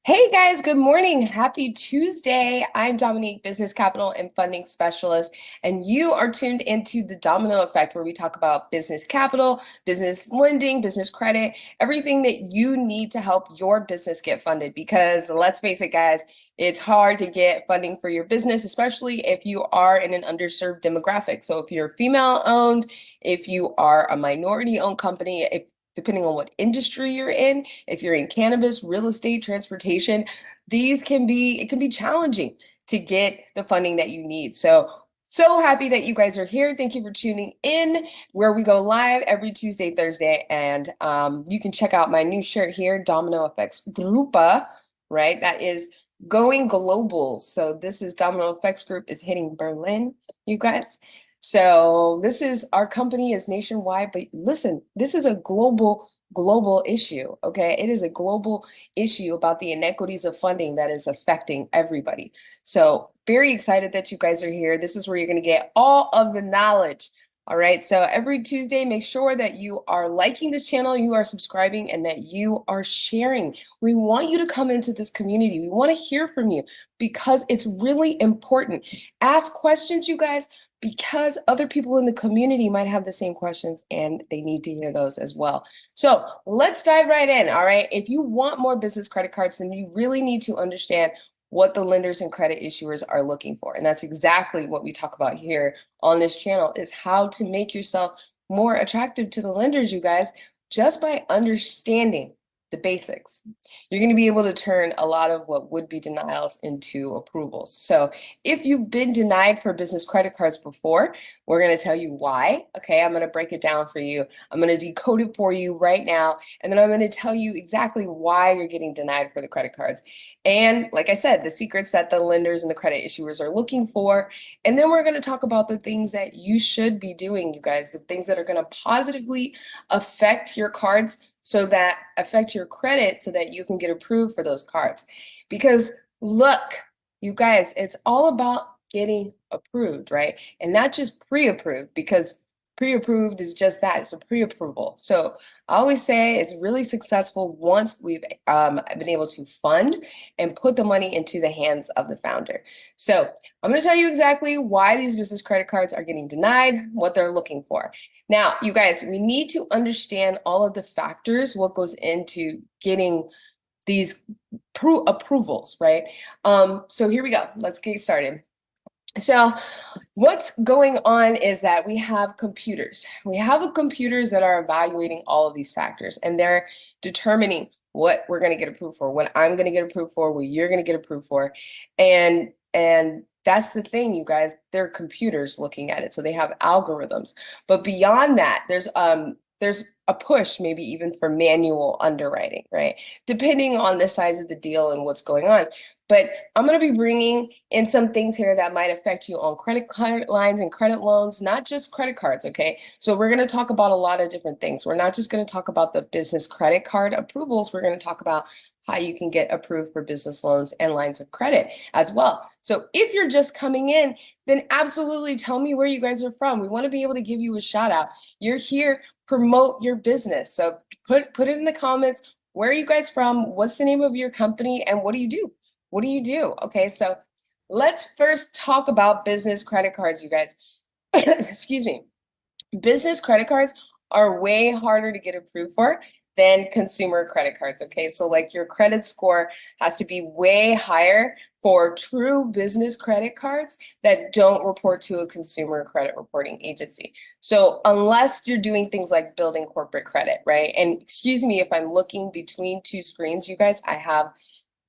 Hey guys, good morning. Happy Tuesday. I'm Dominique, Business Capital and Funding Specialist, and you are tuned into the Domino Effect, where we talk about business capital, business lending, business credit, everything that you need to help your business get funded. Because let's face it, guys, it's hard to get funding for your business, especially if you are in an underserved demographic. So if you're female owned, if you are a minority owned company, if depending on what industry you're in, if you're in cannabis, real estate, transportation, it can be challenging to get the funding that you need. So happy that you guys are here. Thank you for tuning in, where we go live every Tuesday, Thursday, and you can check out my new shirt here, Domino Effects Grupa, right? That is going global. So this is Domino Effects Group is hitting Berlin, you guys. So this is our company is nationwide, but listen, this is a global issue, okay? It is a global issue about the inequities of funding that is affecting everybody. So very excited that you guys are here. This is where you're going to get all of the knowledge. All right. So every Tuesday, make sure that you are liking this channel, you are subscribing, and that you are sharing. We want you to come into this community. We want to hear from you because it's really important. Ask questions, you guys, because other people in the community might have the same questions and they need to hear those as well. So let's dive right in. All right. If you want more business credit cards, then you really need to understand what the lenders and credit issuers are looking for. And that's exactly what we talk about here on this channel, is how to make yourself more attractive to the lenders, you guys, just by understanding the basics. You're going to be able to turn a lot of what would be denials into approvals. So if you've been denied for business credit cards before, we're going to tell you why. Okay, I'm going to break it down for you. I'm going to decode it for you right now. And then I'm going to tell you exactly why you're getting denied for the credit cards. And like I said, the secrets that the lenders and the credit issuers are looking for. And then we're going to talk about the things that you should be doing, you guys, the things that are going to positively affect your cards, so that affect your credit so that you can get approved for those cards. Because look, you guys, it's all about getting approved, right? And not just pre-approved, because pre-approved is just that, it's a pre-approval. So I always say it's really successful once we've been able to fund and put the money into the hands of the founder. So I'm going to tell you exactly why these business credit cards are getting denied, what they're looking for. Now, you guys, we need to understand all of the factors, what goes into getting these approvals, right? So here we go. Let's get started. So what's going on is that we have computers. We have computers that are evaluating all of these factors, and they're determining what we're going to get approved for, what I'm going to get approved for, what you're going to get approved for. And that's the thing, you guys, they're computers looking at it. So they have algorithms. But beyond that, there's a push maybe even for manual underwriting, right? Depending on the size of the deal and what's going on. But I'm going to be bringing in some things here that might affect you on credit card lines and credit loans, not just credit cards, okay? So we're going to talk about a lot of different things. We're not just going to talk about the business credit card approvals. We're going to talk about how you can get approved for business loans and lines of credit as well. So if you're just coming in, then absolutely tell me where you guys are from. We want to be able to give you a shout out. You're here, promote your business. So put it in the comments. Where are you guys from? What's the name of your company? And what do you do? What do you do? Okay, so let's first talk about business credit cards, you guys. Excuse me. Business credit cards are way harder to get approved for than consumer credit cards, okay? So like your credit score has to be way higher for true business credit cards that don't report to a consumer credit reporting agency. So unless you're doing things like building corporate credit, right? And excuse me if I'm looking between two screens, you guys, I have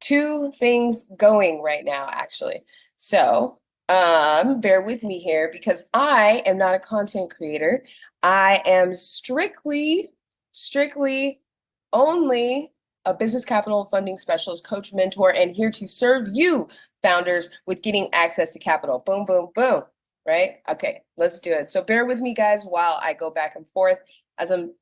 two things going right now, actually. So bear with me here because I am not a content creator. I am strictly only a business capital funding specialist, coach, mentor, and here to serve you founders with getting access to capital. Boom, boom, boom, right? Okay, let's do it. So bear with me, guys, while I go back and forth as I'm,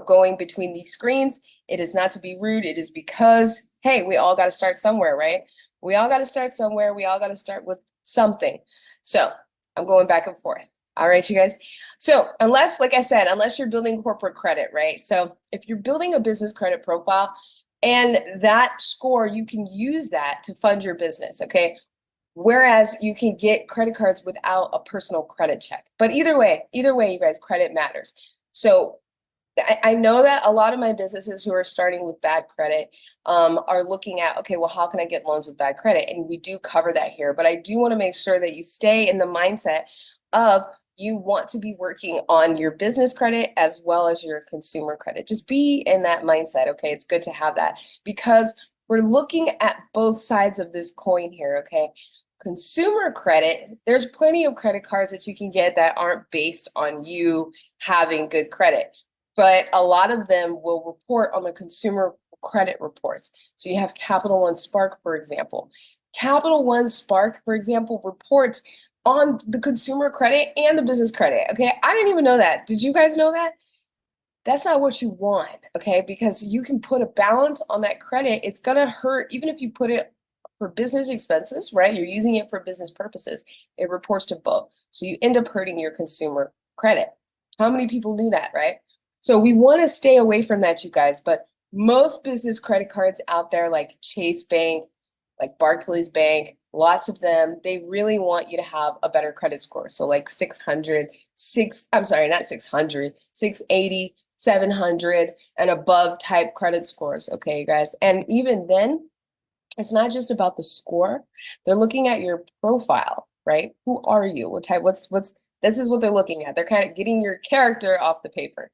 going between these screens. It is not to be rude. It is because, hey, we all got to start somewhere, right? We all got to start somewhere. We all got to start with something. So I'm going back and forth. All right, you guys. So unless, like I said, unless you're building corporate credit, right? So if you're building a business credit profile, And that score, you can use that to fund your business, okay? Whereas you can get credit cards without a personal credit check. But either way, you guys, credit matters. So I know that a lot of my businesses who are starting with bad credit are looking at, okay, well, how can I get loans with bad credit? And we do cover that here, but I do want to make sure that you stay in the mindset of you want to be working on your business credit as well as your consumer credit. Just be in that mindset, okay? It's good to have that because we're looking at both sides of this coin here, okay? Consumer credit, there's plenty of credit cards that you can get that aren't based on you having good credit, but a lot of them will report on the consumer credit reports. So you have Capital One Spark, for example. Capital One Spark, for example, reports on the consumer credit and the business credit. Okay, I didn't even know that. Did you guys know that? That's not what you want, okay? Because you can put a balance on that credit. It's gonna hurt, even if you put it for business expenses, right? You're using it for business purposes. It reports to both. So you end up hurting your consumer credit. How many people knew that, right? So we want to stay away from that, you guys. But most business credit cards out there, like Chase Bank, like Barclays Bank, lots of them, they really want you to have a better credit score. So like 600, I'm sorry, not 600, 680, 700 and above type credit scores, okay, you guys? And even then, it's not just about the score. They're looking at your profile, right? Who are you? What type, this is what they're looking at. They're kind of getting your character off the paper.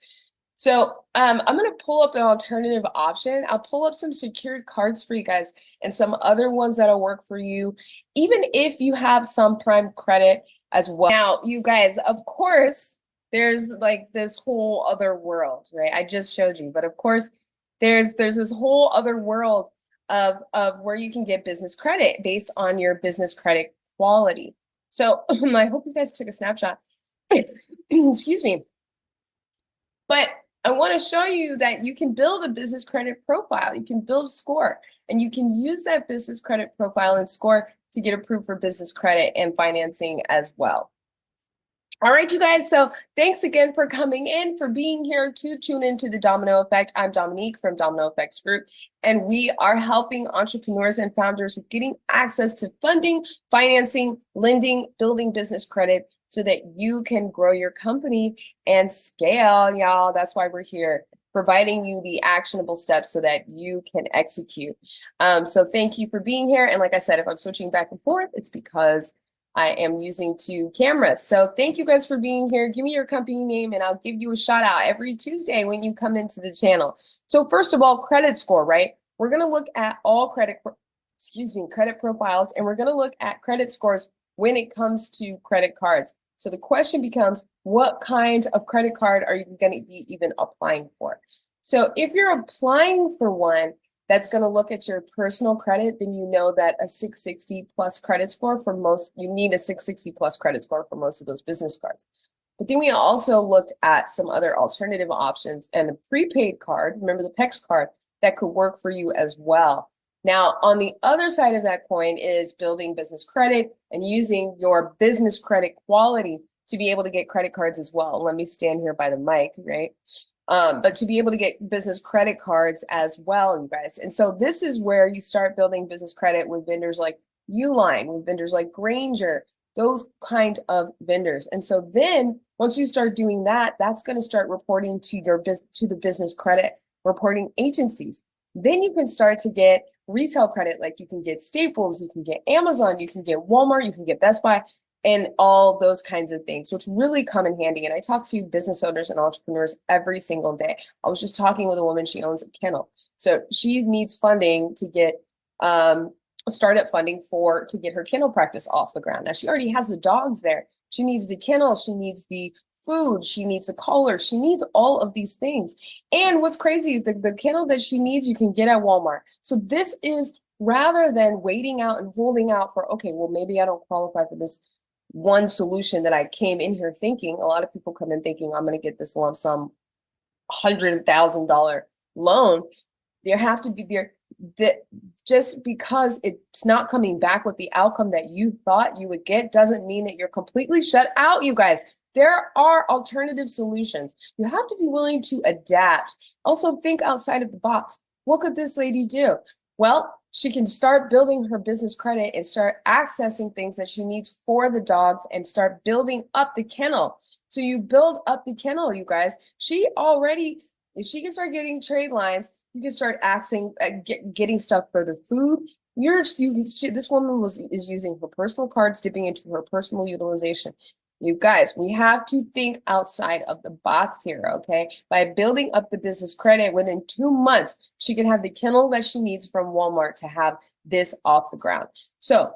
So I'm going to pull up an alternative option. I'll pull up some secured cards for you guys and some other ones that'll work for you, even if you have some prime credit as well. Now, you guys, of course, there's like this whole other world, right? I just showed you, but of course, there's this whole other world of where you can get business credit based on your business credit quality. So I hope you guys took a snapshot. Excuse me. But I want to show you that you can build a business credit profile. You can build score, and you can use that business credit profile and score to get approved for business credit and financing as well. All right, you guys, so thanks again for coming in, for being here to tune into the Domino Effect. I'm Dominique from Domino Effects Group, and we are helping entrepreneurs and founders with getting access to funding, financing, lending, building business credit so that you can grow your company and scale, y'all. That's why we're here, providing you the actionable steps so that you can execute. So thank you for being here. And like I said, if I'm switching back and forth, it's because I am using two cameras. So thank you guys for being here. Give me your company name and I'll give you a shout out every Tuesday when you come into the channel. So first of all, credit score, right? We're going to look at all credit profiles, and we're going to look at credit scores when it comes to credit cards. So the question becomes, what kind of credit card are you going to be even applying for? So if you're applying for one that's going to look at your personal credit, then you know that a 660 plus credit score for most, you need a 660 plus credit score for most of those business cards. But then we also looked at some other alternative options and a prepaid card, remember the PEX card, that could work for you as well. Now, on the other side of that coin is building business credit and using your business credit quality to be able to get credit cards as well. Let me stand here by the mic, right? But to be able to get business credit cards as well, you guys. And so this is where you start building business credit with vendors like Uline, with vendors like Granger, those kind of vendors. And so then once you start doing that, that's going to start reporting to the business credit reporting agencies. Then you can start to get retail credit, like you can get Staples, you can get Amazon, you can get Walmart, you can get Best Buy, and all those kinds of things, which really come in handy. And I talk to business owners and entrepreneurs every single day. I was just talking with a woman, she owns a kennel. So she needs funding to get startup funding to get her kennel practice off the ground. Now she already has the dogs there. She needs the kennel, she needs the food, she needs a collar, she needs all of these things. And what's crazy, the kennel that she needs, you can get at Walmart. So this is, rather than waiting out and holding out for, okay, well, maybe I don't qualify for this one solution that I came in here thinking. A lot of people come in thinking, I'm going to get this lump sum $100,000 loan. There have to be just because it's not coming back with the outcome that you thought you would get doesn't mean that you're completely shut out, you guys. There are alternative solutions. You have to be willing to adapt. Also think outside of the box. what could this lady do? Well, she can start building her business credit and start accessing things that she needs for the dogs and start building up the kennel. So you build up the kennel, you guys. She already, if she can start getting trade lines, you can start getting stuff for the food. This woman is using her personal cards, dipping into her personal utilization. You guys, we have to think outside of the box here, okay? By building up the business credit, within 2 months, she can have the kennel that she needs from Walmart to have this off the ground. So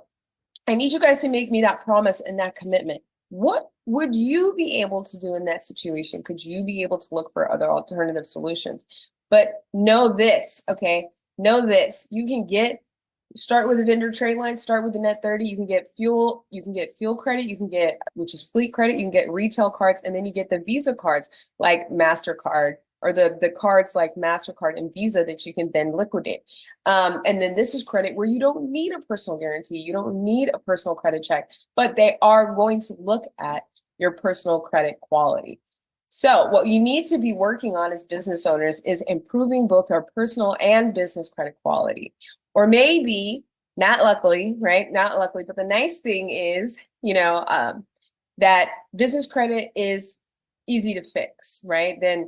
I need you guys to make me that promise and that commitment. What would you be able to do in that situation? Could you be able to look for other alternative solutions? But know this, okay? Know this. You can start with a vendor trade line, start with the net 30. You can get fuel credit, you can get, which is fleet credit, you can get retail cards, and then you get the Visa cards like MasterCard, or the cards like MasterCard and Visa that you can then liquidate. And then this is credit where you don't need a personal guarantee, you don't need a personal credit check, but they are going to look at your personal credit quality. So what you need to be working on as business owners is improving both our personal and business credit quality. Or maybe, not luckily, right? Not luckily, but the nice thing is, that business credit is easy to fix, right? Than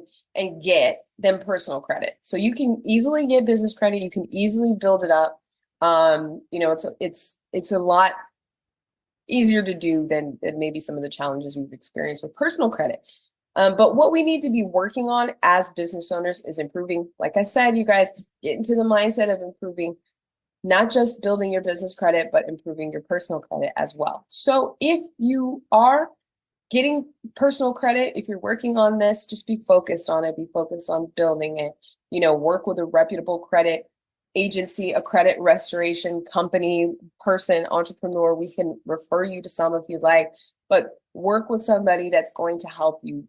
personal credit. So you can easily get business credit. You can easily build it up. It's a lot easier to do than maybe some of the challenges we've experienced with personal credit. But what we need to be working on as business owners is improving. Like I said, you guys, get into the mindset of improving, not just building your business credit, but improving your personal credit as well. So if you are getting personal credit, if you're working on this, just be focused on it, be focused on building it, work with a reputable credit agency, a credit restoration company, person, entrepreneur. We can refer you to some if you'd like, but work with somebody that's going to help you,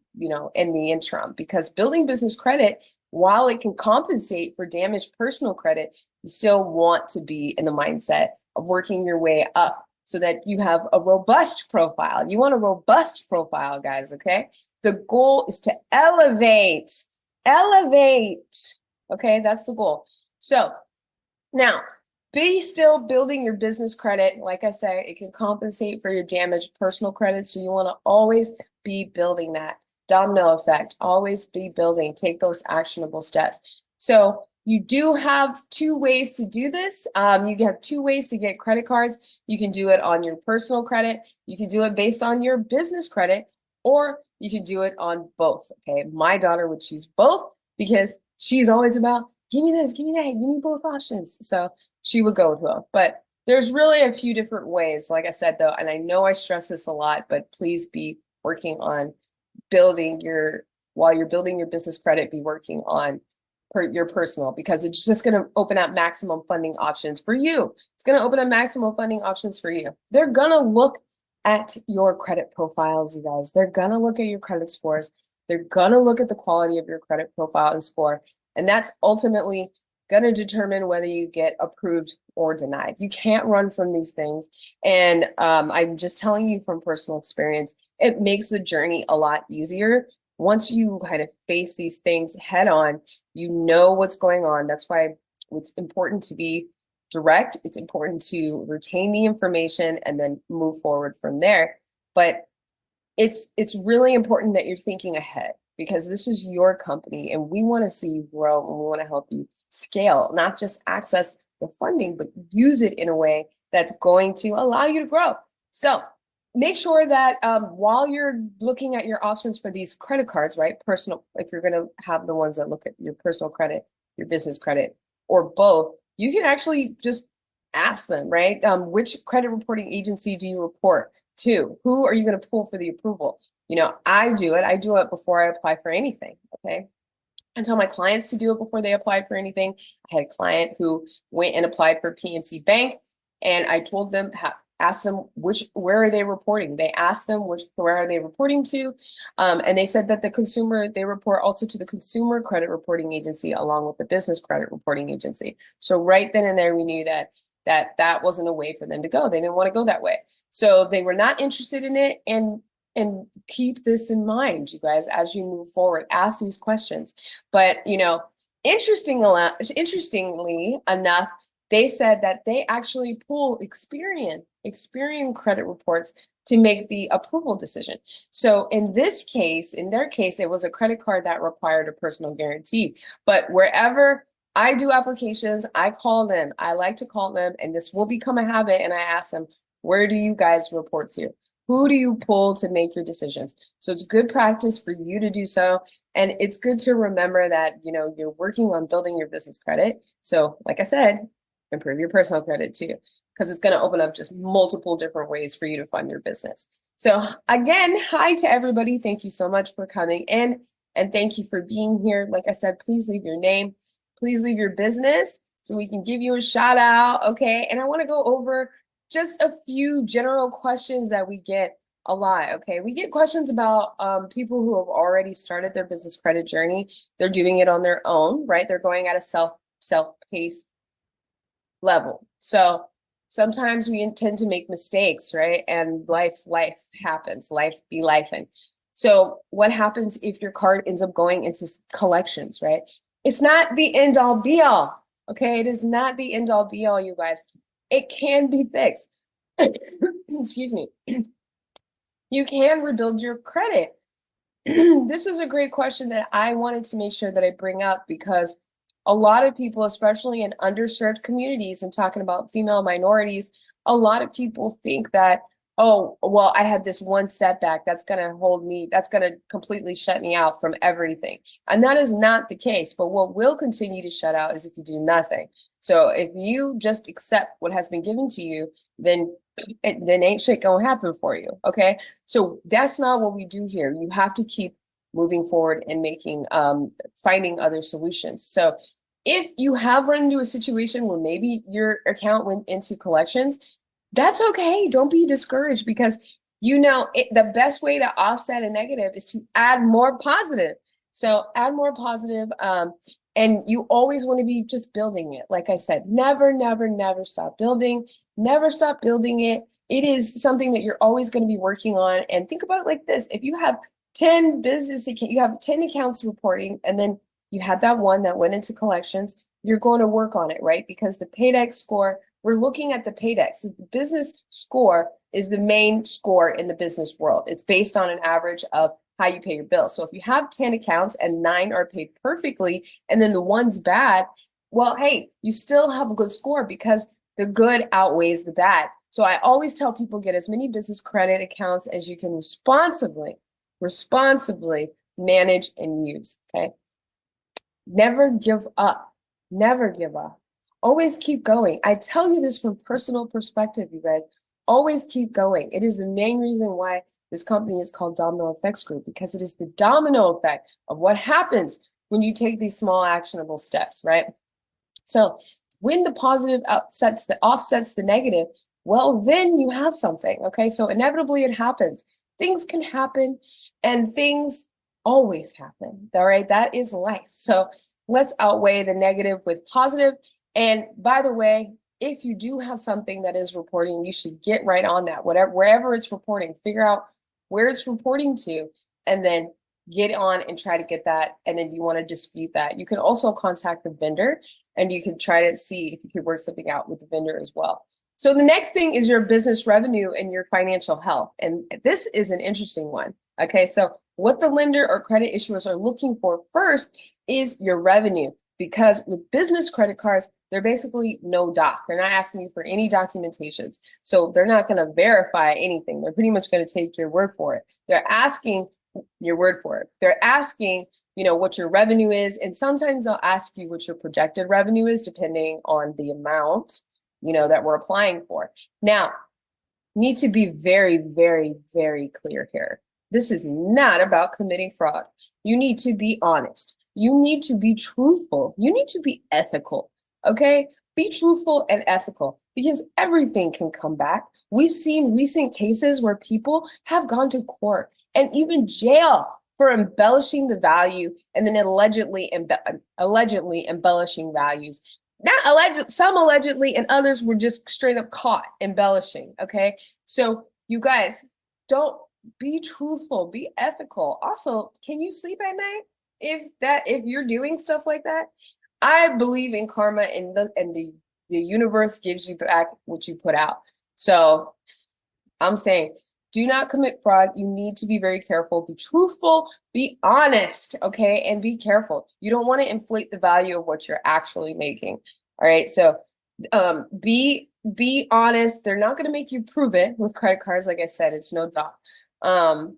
in the interim, because building business credit, while it can compensate for damaged personal credit, you still want to be in the mindset of working your way up so that you have a robust profile. You want a robust profile, guys, okay? The goal is to elevate, okay? That's the goal. So now, be still building your business credit. Like I say, it can compensate for your damaged personal credit, so you want to always be building that. Domino effect, always be building, take those actionable steps. So you do have 2 ways to do this. You have 2 ways to get credit cards. You can do it on your personal credit. You can do it based on your business credit, or you can do it on both, okay? My daughter would choose both because she's always about, give me this, give me that, give me both options. So she would go with both. But there's really a few different ways, like I said, though, and I know I stress this a lot, but please be working on while you're building your business credit, be working on your personal, because it's just going to open up maximum funding options for you. It's going to open up maximum funding options for you. They're going to look at your credit profiles, you guys. They're going to look at your credit scores. They're going to look at the quality of your credit profile and score. And that's ultimately going to determine whether you get approved or denied. You can't run from these things. And I'm just telling you from personal experience, it makes the journey a lot easier. Once you kind of face these things head on, you know what's going on. That's why it's important to be direct. It's important to retain the information and then move forward from there. But it's really important that you're thinking ahead, because this is your company and we want to see you grow and we want to help you scale, not just access the funding, but use it in a way that's going to allow you to grow. So make sure that while you're looking at your options for these credit cards, right, personal, if you're going to have the ones that look at your personal credit, your business credit, or both, you can actually just ask them, right? Which credit reporting agency do you report to? Who are you going to pull for the approval? I do it before I apply for anything, okay? I tell my clients to do it before they applied for anything. I had a client who went and applied for PNC Bank, and I told them, asked them where are they reporting? They asked them where are they reporting to, and they said that they report also to the Consumer Credit Reporting Agency along with the Business Credit Reporting Agency. So right then and there, we knew that wasn't a way for them to go. They didn't want to go that way, so they were not interested in it. And keep this in mind, you guys, as you move forward, ask these questions. But, Interestingly enough, they said that they actually pull Experian credit reports to make the approval decision. So in this case, in their case, it was a credit card that required a personal guarantee. But wherever I do applications, I call them. I like to call them, and this will become a habit. And I ask them, where do you guys report to? Who do you pull to make your decisions? So it's good practice for you to do so. And it's good to remember that, you're working on building your business credit. So like I said, improve your personal credit too, because it's going to open up just multiple different ways for you to fund your business. So again, hi to everybody. Thank you so much for coming in, and thank you for being here. Like I said, please leave your name, please leave your business so we can give you a shout out. Okay. And I want to go over just a few general questions that we get a lot. Okay. We get questions about people who have already started their business credit journey. They're doing it on their own, right? They're going at a self-paced level. So sometimes we intend to make mistakes, right? And life happens, life be lifing. So what happens if your card ends up going into collections, right? It's not the end all be all. Okay. It is not the end all be all, you guys. It can be fixed. Excuse me. You can rebuild your credit. This is a great question that I wanted to make sure that I bring up, because a lot of people, especially in underserved communities, and talking about female minorities, a lot of people think that, oh, well, I had this one setback that's going to hold me, that's going to completely shut me out from everything. And that is not the case. But what will continue to shut out is if you do nothing. So if you just accept what has been given to you, then ain't shit gonna happen for you. Okay. So that's not what we do here. You have to keep moving forward and finding other solutions. So if you have run into a situation where maybe your account went into collections, that's okay. Don't be discouraged, because the best way to offset a negative is to add more positive. So add more positive. And you always want to be just building it. Like I said, never, never, never stop building. Never stop building it. It is something that you're always going to be working on. And think about it like this. If you have 10 you have 10 accounts reporting, and then you had that one that went into collections, you're going to work on it, right? Because the paydex score, we're looking at the paydex. The business score is the main score in the business world. It's based on an average of how you pay your bills. So if you have 10 accounts and 9 are paid perfectly, and then the one's bad, well, hey, you still have a good score, because the good outweighs the bad. So I always tell people, get as many business credit accounts as you can responsibly manage and use. Okay. Never give up. Never give up. Always keep going. I tell you this from personal perspective, you guys. Always keep going. It is the main reason why this company is called Domino Effects Group, because it is the domino effect of what happens when you take these small actionable steps, right? So when the positive offsets the negative, well, then you have something, okay? So inevitably it happens. Things can happen, and things always happen, all right? That is life. So let's outweigh the negative with positive. And by the way, if you do have something that is reporting, you should get right on that. Wherever it's reporting, figure out where it's reporting to, and then get on and try to get that. And then you want to dispute that, you can also contact the vendor, and you can try to see if you could work something out with the vendor as well. So the next thing is your business revenue and your financial health. And this is an interesting one. Okay, so what the lender or credit issuers are looking for first is your revenue, because with business credit cards, they're basically no doc. They're not asking you for any documentations. So they're not going to verify anything. They're pretty much going to take your word for it. They're asking your word for it. They're asking, what your revenue is. And sometimes they'll ask you what your projected revenue is, depending on the amount, that we're applying for. Now, need to be very, very, very clear here. This is not about committing fraud. You need to be honest. You need to be truthful. You need to be ethical. Okay? Be truthful and ethical, because everything can come back. We've seen recent cases where people have gone to court and even jail for embellishing the value, and then allegedly embellishing values. Not alleged, some allegedly, and others were just straight up caught embellishing. Okay? So you guys, don't be truthful, be ethical. Also, can you sleep at night if you're doing stuff like that? I believe in karma, and the universe gives you back what you put out. So I'm saying, do not commit fraud. You need to be very careful. Be truthful, be honest, okay? And be careful. You don't want to inflate the value of what you're actually making. All right. So be honest. They're not going to make you prove it with credit cards. Like I said, it's no job.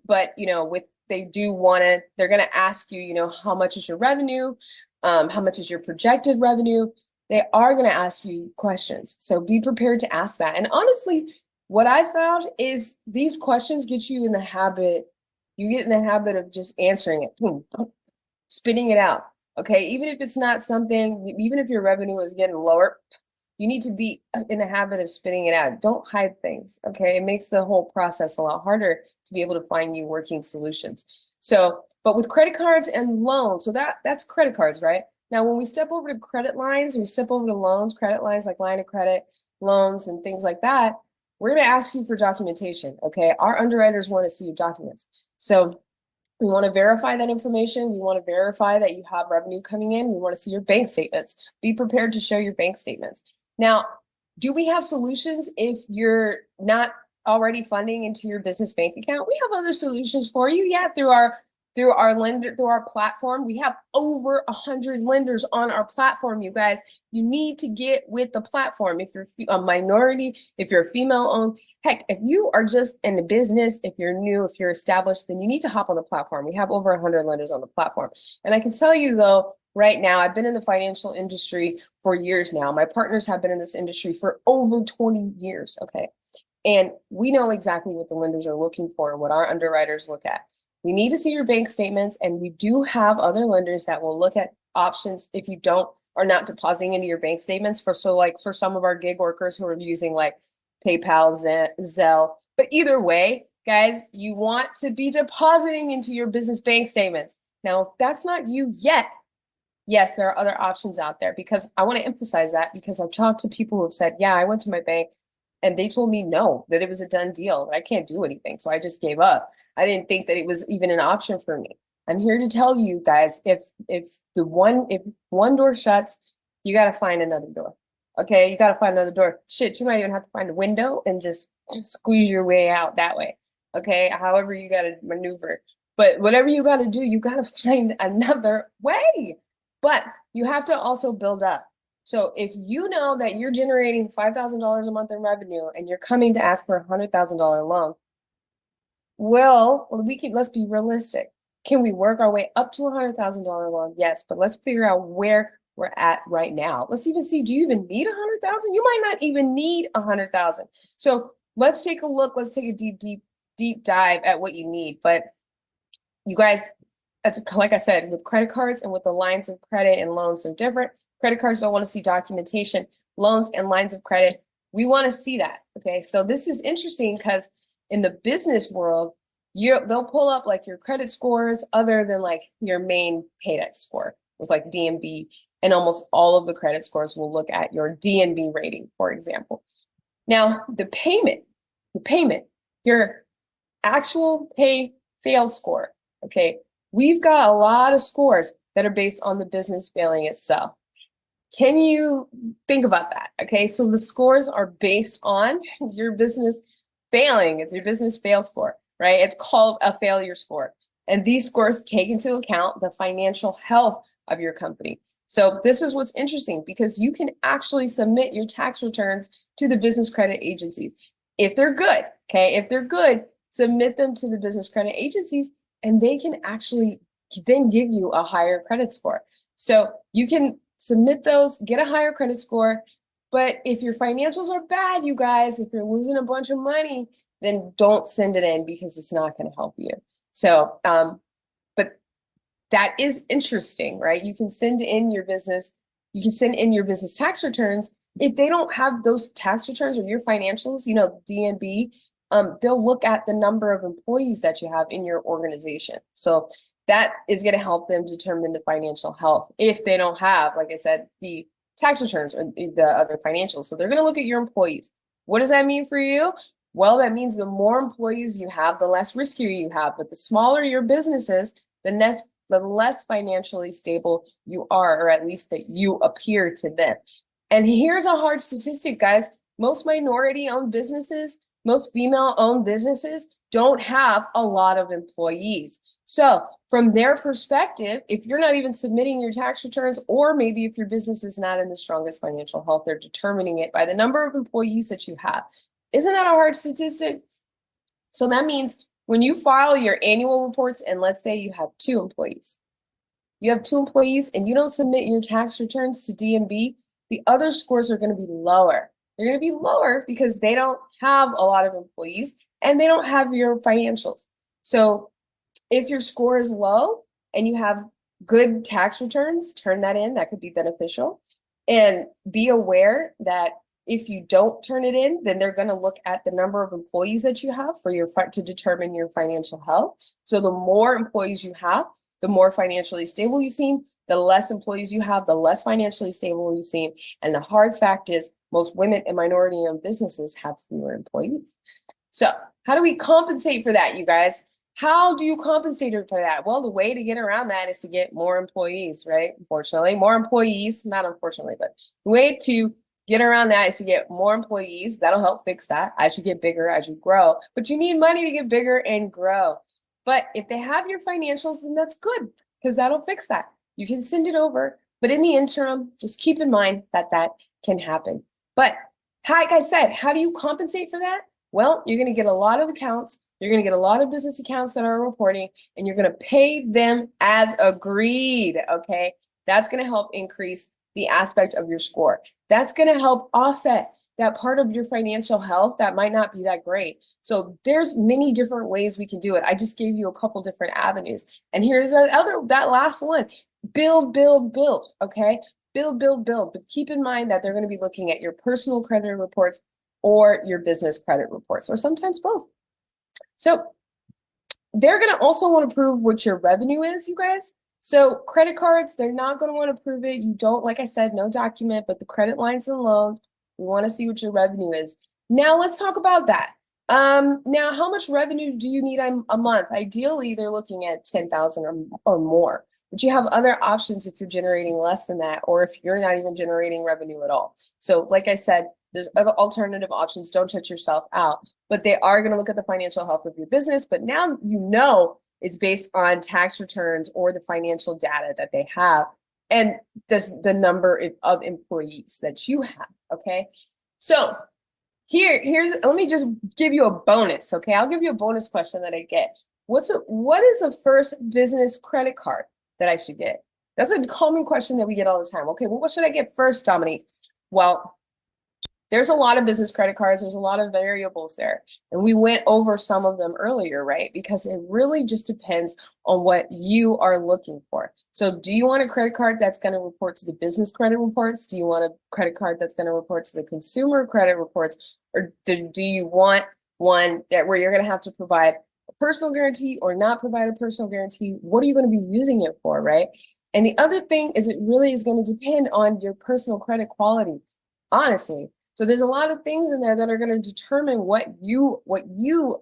But with they do want to, they're going to ask you, how much is your revenue? How much is your projected revenue? They are going to ask you questions. So be prepared to ask that. And honestly, what I found is these questions get you in the habit, you get in the habit of just answering it, boom, spitting it out. Okay, even if it's not something, even if your revenue is getting lower, you need to be in the habit of spitting it out. Don't hide things. Okay, it makes the whole process a lot harder to be able to find you working solutions. So, but with credit cards and loans, so that's credit cards, right? Now, when we step over to credit lines, we step over to loans, credit lines like line of credit, loans, and things like that. We're going to ask you for documentation. Okay, our underwriters want to see your documents. So we want to verify that information. We want to verify that you have revenue coming in. We want to see your bank statements. Be prepared to show your bank statements. Now, do we have solutions if you're not already funding into your business bank account? We have other solutions for you. Yeah, through our platform. We have over 100 lenders on our platform, you guys. You need to get with the platform. If you're a minority, if you're female owned, heck, if you are just in the business, if you're new, if you're established, then you need to hop on the platform. We have over 100 lenders on the platform. And I can tell you though, right now, I've been in the financial industry for years now. My partners have been in this industry for over 20 years, okay? And we know exactly what the lenders are looking for and what our underwriters look at. We need to see your bank statements, and we do have other lenders that will look at options if you don't are not depositing into your bank statements for for some of our gig workers who are using like PayPal, Zelle. But either way, guys, you want to be depositing into your business bank statements. Now, if that's not you yet, yes, there are other options out there, because I want to emphasize that, because I've talked to people who have said, yeah, I went to my bank and they told me no, that it was a done deal, that I can't do anything. So I just gave up. I didn't think that it was even an option for me. I'm here to tell you guys, if one door shuts, you got to find another door. Okay, you got to find another door. Shit, you might even have to find a window and just squeeze your way out that way. Okay, however you got to maneuver. But whatever you got to do, you got to find another way. But you have to also build up. So if you know that you're generating $5,000 a month in revenue and you're coming to ask for a $100,000 loan, well, let's be realistic. Can we work our way up to a $100,000 loan? Yes, but let's figure out where we're at right now. Let's even see, do you even need 100,000? You might not even need 100,000. So let's take a look. Let's take a deep dive at what you need. But you guys, that's like I said, with credit cards and with the lines of credit and loans, they're different. Credit cards don't want to see documentation. Loans and lines of credit, we want to see that. Okay, so this is interesting because in the business world, they'll pull up like your credit scores other than like your main paydex score with like DNB, and almost all of the credit scores will look at your DNB rating, for example. Now, the payment, your actual pay fail score, okay? We've got a lot of scores that are based on the business failing itself. Can you think about that? Okay, so the scores are based on your business failing. It's your business fail score, right? It's called a failure score. And these scores take into account the financial health of your company. So this is what's interesting, because you can actually submit your tax returns to the business credit agencies. If they're good, okay? If they're good, submit them to the business credit agencies, and they can actually then give you a higher credit score. So you can submit those, get a higher credit score. But if your financials are bad, you guys, if you're losing a bunch of money, then don't send it in, because it's not going to help you. So, but that is interesting, right? You can send in your business tax returns. If they don't have those tax returns or your financials, DNB, they'll look at the number of employees that you have in your organization. So that is going to help them determine the financial health if they don't have, like I said, the tax returns or the other financials. So they're going to look at your employees. What does that mean for you? Well, that means the more employees you have, the less riskier you have. But the smaller your business is, the the less financially stable you are, or at least that you appear to them. And here's a hard statistic, guys. Most minority-owned businesses, most female-owned businesses don't have a lot of employees. So from their perspective, if you're not even submitting your tax returns, or maybe if your business is not in the strongest financial health, they're determining it by the number of employees that you have. Isn't that a hard statistic? So that means when you file your annual reports, and let's say you have 2 employees, and you don't submit your tax returns to DMB, the other scores are going to be lower. They're going to be lower because they don't have a lot of employees and they don't have your financials. So if your score is low and you have good tax returns, turn that in. That could be beneficial. And be aware that if you don't turn it in, then they're going to look at the number of employees that you have to determine your financial health. So the more employees you have, the more financially stable you seem. The less employees you have, the less financially stable you seem. And the hard fact is most women and minority-owned businesses have fewer employees. So how do we compensate for that, you guys? How do you compensate for that? Well, the way to get around that is to get more employees, right? Unfortunately, more employees, not unfortunately, but the way to get around that is to get more employees. That'll help fix that as you get bigger, as you grow. But you need money to get bigger and grow. But if they have your financials, then that's good because that'll fix that. You can send it over. But in the interim, just keep in mind that that can happen. But like I said, how do you compensate for that? Well, you're going to get a lot of accounts. You're going to get a lot of business accounts that are reporting, and you're going to pay them as agreed, okay? That's going to help increase the aspect of your score. That's going to help offset that part of your financial health that might not be that great. So there's many different ways we can do it. I just gave you a couple different avenues. And here's that last one. Build, okay? Build. But keep in mind that they're going to be looking at your personal credit reports or your business credit reports, or sometimes both. So they're going to also want to prove what your revenue is, you guys. So credit cards, they're not going to want to prove it. You don't, like I said, no document, but the credit lines and loans, we want to see what your revenue is. Now let's talk about that. Now, how much revenue do you need a month? Ideally, they're looking at 10,000 or more, but you have other options if you're generating less than that, or if you're not even generating revenue at all. So like I said, there's other alternative options. Don't shut yourself out, but they are going to look at the financial health of your business. But now you know it's based on tax returns or the financial data that they have and the number of employees that you have, okay? So let me just give you a bonus, okay? I'll give you a bonus question that I get. What is the first business credit card that I should get? That's a common question that we get all the time. Okay, well, what should I get first, Dominique? Well, there's a lot of business credit cards. There's a lot of variables there. And we went over some of them earlier, right? Because it really just depends on what you are looking for. So do you want a credit card that's going to report to the business credit reports? Do you want a credit card that's going to report to the consumer credit reports? Or do you want one where you're going to have to provide a personal guarantee or not provide a personal guarantee? What are you going to be using it for, right? And the other thing is it really is going to depend on your personal credit quality, honestly. So there's a lot of things in there that are going to determine what you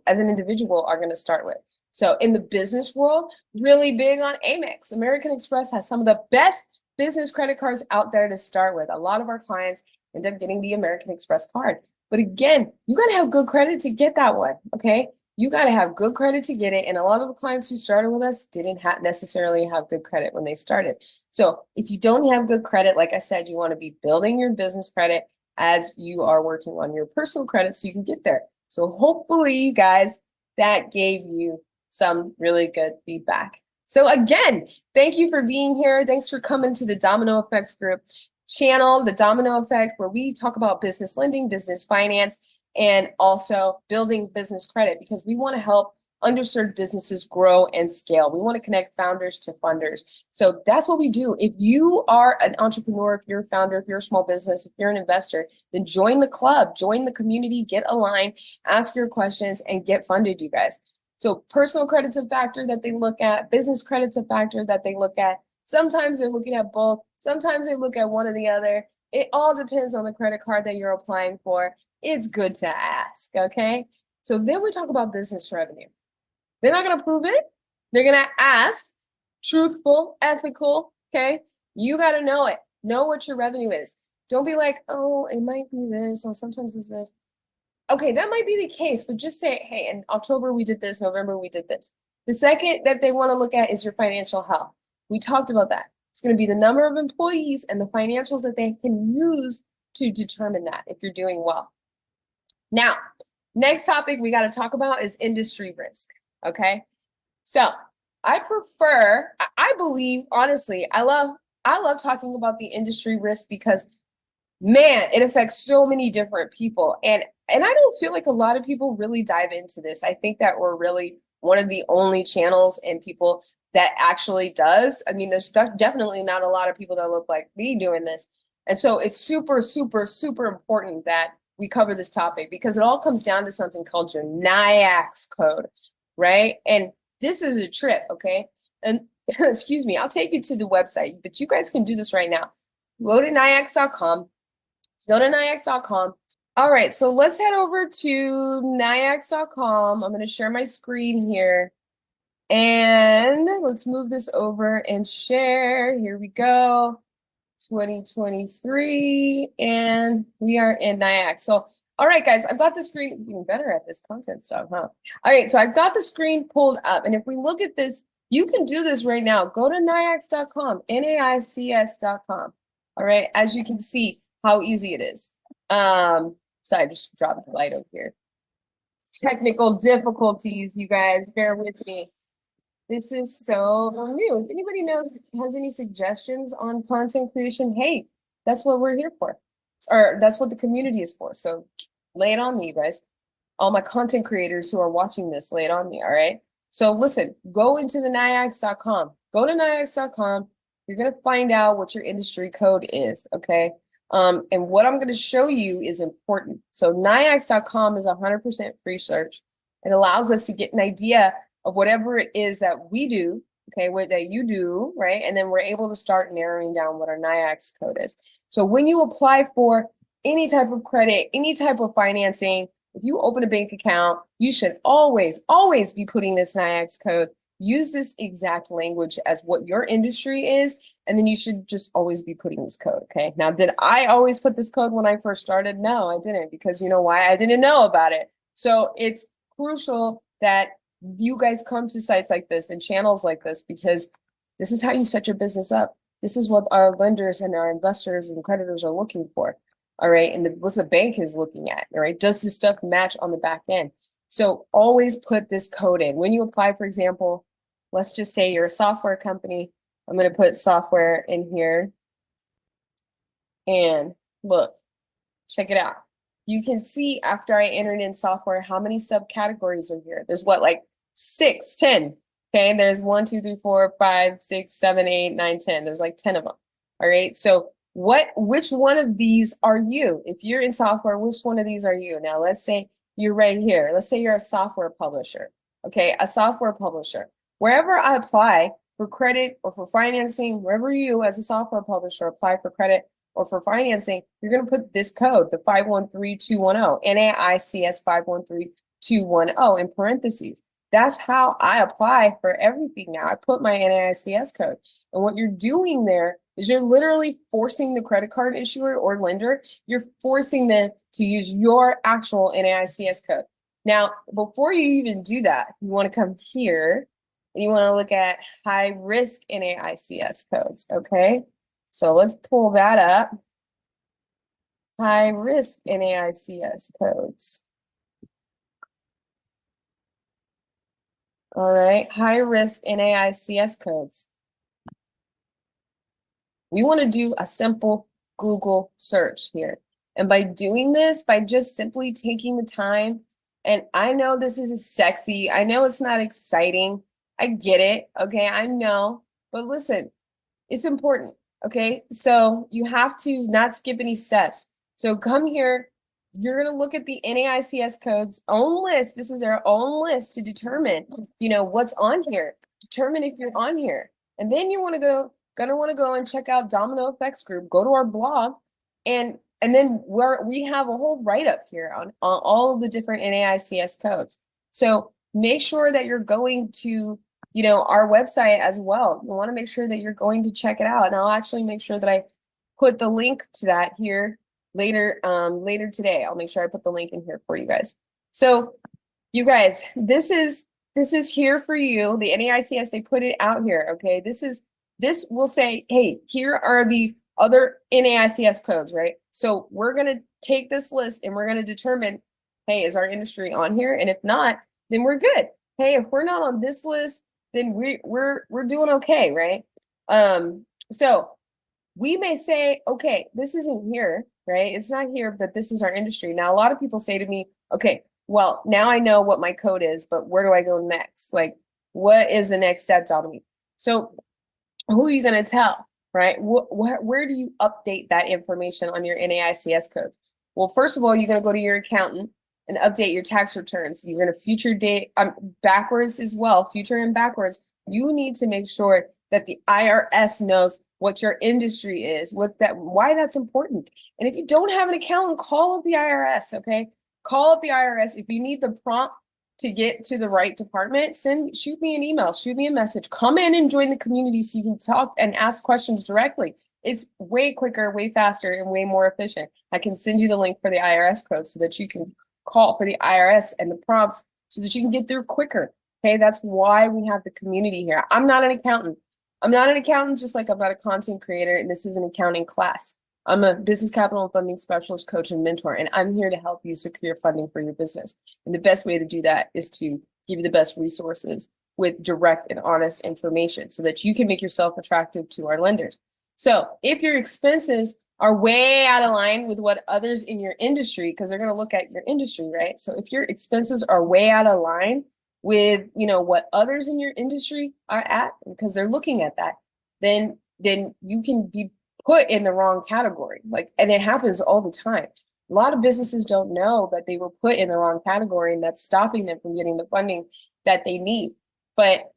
as an individual are going to start with. So in the business world, really big on Amex. American Express has some of the best business credit cards out there to start with. A lot of our clients end up getting the American Express card. But again, you got to have good credit to get that one, okay? You got to have good credit to get it. And a lot of the clients who started with us didn't necessarily have good credit when they started. So if you don't have good credit, like I said, you want to be building your business credit as you are working on your personal credit so you can get there. So hopefully, you guys, that gave you some really good feedback. So again, thank you for being here. Thanks for coming to the Domino Effects Group channel, the Domino Effect, where we talk about business lending, business finance, and also building business credit, because we want to help underserved businesses grow and scale. We want to connect founders to funders. So that's what we do. If you are an entrepreneur, if you're a founder, if you're a small business, if you're an investor, then join the club, join the community, get aligned, ask your questions, and get funded, you guys. So personal credit's a factor that they look at. Business credit's a factor that they look at. Sometimes they're looking at both. Sometimes they look at one or the other. It all depends on the credit card that you're applying for. It's good to ask, okay? So then we talk about business revenue. They're not going to prove it. They're going to ask, truthful, ethical, okay? You got to know it. Know what your revenue is. Don't be like, oh, it might be this, or sometimes it's this. Okay, that might be the case, but just say, hey, in October we did this, November we did this. The second that they want to look at is your financial health. We talked about that. It's going to be the number of employees and the financials that they can use to determine that if you're doing well. Now, next topic we got to talk about is industry risk, okay? So I believe, honestly, I love talking about the industry risk because man, it affects so many different people. And I don't feel like a lot of people really dive into this. I think that we're really one of the only channels and people that actually does. I mean, there's definitely not a lot of people that look like me doing this. And so it's super, super, super important that we cover this topic because it all comes down to something called your NIAX code, right? And this is a trip, okay? And excuse me, I'll take you to the website, but you guys can do this right now. Go to NIAX.com. Go to NIAX.com. All right, so let's head over to NIAX.com. I'm going to share my screen here. And let's move this over and share. Here we go. 2023. And we are in NIAX. So, all right, guys, I've got the screen. Getting better at this content stuff, huh? All right, so I've got the screen pulled up. And if we look at this, you can do this right now. Go to NIAX.com, NAICS.com. All right, as you can see how easy it is. So I just dropped the light over here. Technical difficulties, you guys, bear with me. This is so new. If anybody has any suggestions on content creation, hey, that's what we're here for. Or that's what the community is for. So lay it on me, you guys. All my content creators who are watching this, lay it on me, all right? So listen, go into the NIAX.com. Go to NIAX.com. You're going to find out what your industry code is, okay? And what I'm going to show you is important. So NIAX.com is a 100% free search. It allows us to get an idea of whatever it is that we do, okay, what that you do, right? And then we're able to start narrowing down what our NIAX code is. So when you apply for any type of credit, any type of financing, if you open a bank account, you should always, always be putting this NIAX code. Use this exact language as what your industry is, and then you should just always be putting this code, okay? Now, did I always put this code when I first started? No, I didn't, because you know why? I didn't know about it. So it's crucial that you guys come to sites like this and channels like this, because this is how you set your business up. This is what our lenders and our investors and creditors are looking for, all right? And what the bank is looking at, all right? Does this stuff match on the back end? So always put this code in. When you apply, for example, let's just say you're a software company. I'm going to put software in here. And look, check it out. You can see after I entered in software, how many subcategories are here. There's what, like 6, 10. Okay, there's 1, 2, 3, 4, 5, 6, 7, 8, 9, 10. There's like 10 of them. All right. So which one of these are you? If you're in software, which one of these are you? Now, let's say you're right here. Let's say you're a software publisher. Okay, a software publisher. Wherever I apply for credit or for financing, wherever you as a software publisher apply for credit or for financing, you're going to put this code, the 513210, NAICS 513210 in parentheses. That's how I apply for everything now. I put my NAICS code. And what you're doing there is you're literally forcing the credit card issuer or lender, you're forcing them to use your actual NAICS code. Now, before you even do that, you want to come here and you want to look at high risk NAICS codes, okay? So let's pull that up. High risk NAICS codes. All right, high risk NAICS codes. We want to do a simple Google search here. And by doing this, by just simply taking the time, and I know this is sexy, I know it's not exciting, I get it, okay, I know, but listen, it's important, okay? So you have to not skip any steps. So come here, you're gonna look at the NAICS code's own list. This is their own list to determine, you know, what's on here. Determine if you're on here. And then you wanna go and check out Domino Effects Group. Go to our blog, and then we have a whole write-up here on all of the different NAICS codes. So make sure that you're going to, our website as well. You want to make sure that you're going to check it out. And I'll actually make sure that I put the link to that here later today. I'll make sure I put the link in here for you guys. So you guys, this is here for you. The NAICS, they put it out here. Okay. This will say, hey, here are the other NAICS codes, right? So we're gonna take this list and we're gonna determine, hey, is our industry on here? And if not, then we're good. Hey, if we're not on this list, then we're doing okay, right? So we may say, okay, this isn't here, right? It's not here, but this is our industry. Now, a lot of people say to me, okay, well, now I know what my code is, but where do I go next? Like, what is the next step, Dominique? So who are you going to tell, right? Where do you update that information on your NAICS codes? Well, first of all, you're going to go to your accountant and update your tax returns. You're going to future date backwards as well, future and backwards. You need to make sure that the IRS knows what your industry is, why that's important. And if you don't have an accountant, call up the IRS, okay? Call up the IRS. If you need the prompt to get to the right department, shoot me an email, shoot me a message. Come in and join the community so you can talk and ask questions directly. It's way quicker, way faster, and way more efficient. I can send you the link for the IRS code so that you can call for the IRS and the prompts so that you can get through quicker. Okay, that's why we have the community here. I'm not an accountant. I'm not an accountant, just like I'm not a content creator, and this is an accounting class. I'm a business capital and funding specialist, coach, and mentor, and I'm here to help you secure funding for your business. And the best way to do that is to give you the best resources with direct and honest information so that you can make yourself attractive to our lenders. So if your expenses are way out of line with what others in your industry, because they're going to look at your industry, right? So if your expenses are way out of line with what others in your industry are at, because they're looking at that, then you can be put in the wrong category. And it happens all the time. A lot of businesses don't know that they were put in the wrong category, and that's stopping them from getting the funding that they need. But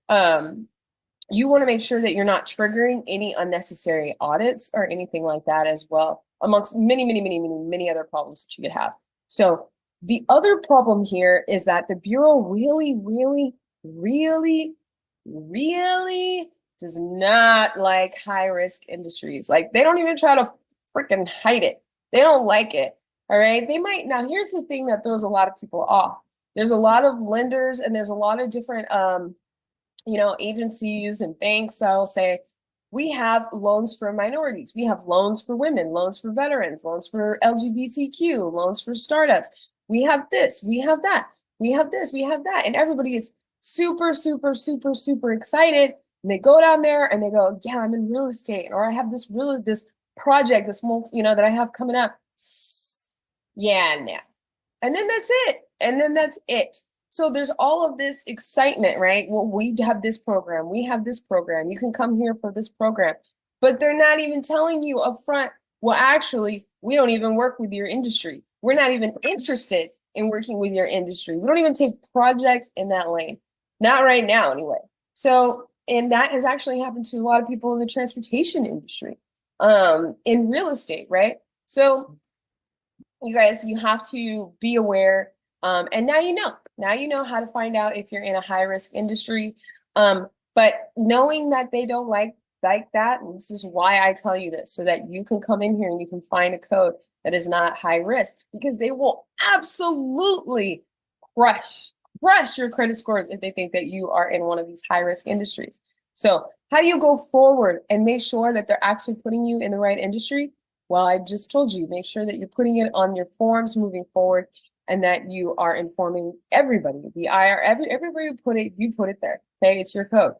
you want to make sure that you're not triggering any unnecessary audits or anything like that as well, amongst many other problems that you could have. So the other problem here is that the Bureau really does not like high-risk industries. Like, they don't even try to freaking hide it. They don't like it, all right? They might. Now, here's the thing that throws a lot of people off. There's a lot of lenders and there's a lot of different agencies and banks that'll say, we have loans for minorities, we have loans for women, loans for veterans, loans for LGBTQ, loans for startups. We have this, we have that, we have this, we have that. And everybody is super excited. And they go down there and they go, yeah, I'm in real estate, or I have this project, that I have coming up. Yeah, no. And then that's it. And then that's it. So there's all of this excitement, right? Well, we have this program. We have this program. You can come here for this program. But they're not even telling you up front, well, actually, we don't even work with your industry. We're not even interested in working with your industry. We don't even take projects in that lane. Not right now, anyway. So, and that has actually happened to a lot of people in the transportation industry, in real estate, right? So you guys, you have to be aware. And now you know how to find out if you're in a high risk industry. But knowing that they don't like that, and this is why I tell you this, so that you can come in here and you can find a code that is not high risk, because they will absolutely crush your credit scores if they think that you are in one of these high risk industries. So how do you go forward and make sure that they're actually putting you in the right industry? Well, I just told you, make sure that you're putting it on your forms moving forward, and that you are informing everybody, the IR, everybody you put it there, okay? It's your code.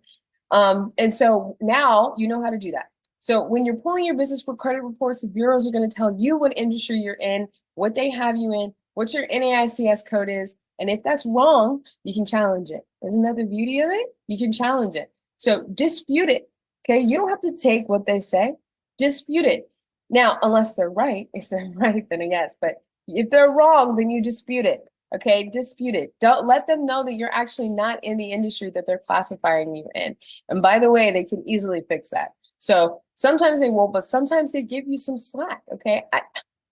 And so now you know how to do that. So when you're pulling your business for credit reports, the bureaus are going to tell you what industry you're in, what they have you in, what your NAICS code is. And if that's wrong, you can challenge it. Isn't that the beauty of it? You can challenge it. So dispute it, okay? You don't have to take what they say, dispute it. Now, unless they're right, if they're right, then yes, but if they're wrong, then you dispute it, okay? Dispute it. Don't let them know that you're actually not in the industry that they're classifying you in. And by the way, they can easily fix that. So sometimes they won't, but sometimes they give you some slack, okay?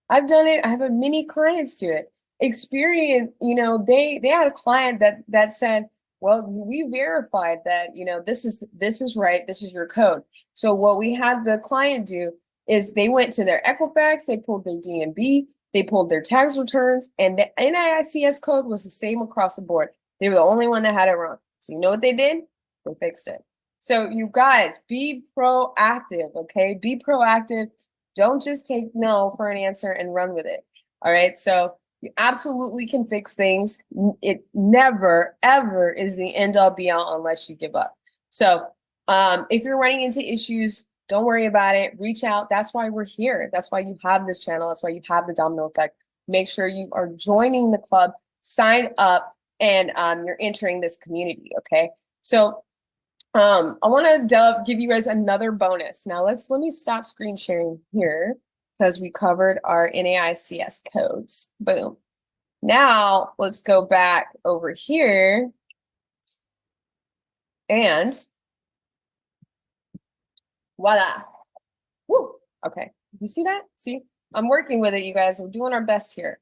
I've done it. I have many clients to it. Experience, they had a client that said, Well, we verified that, this is right, this is your code. So what we had the client do is they went to their Equifax, they pulled their DMB, they pulled their tax returns, and the NAICS code was the same across the board. They were the only one that had it wrong. So you know what they did? They fixed it. So you guys, be proactive, okay? Be proactive. Don't just take no for an answer and run with it. All right. So you absolutely can fix things. It never, ever is the end all be all unless you give up. So if you're running into issues, don't worry about it. Reach out. That's why we're here. That's why you have this channel. That's why you have the domino effect. Make sure you are joining the club, sign up, and you're entering this community. Okay. So I want to give you guys another bonus. Now let me stop screen sharing here because we covered our NAICS codes. Boom. Now let's go back over here and voila. Woo. Okay. You see that? See, I'm working with it, you guys. We're doing our best here.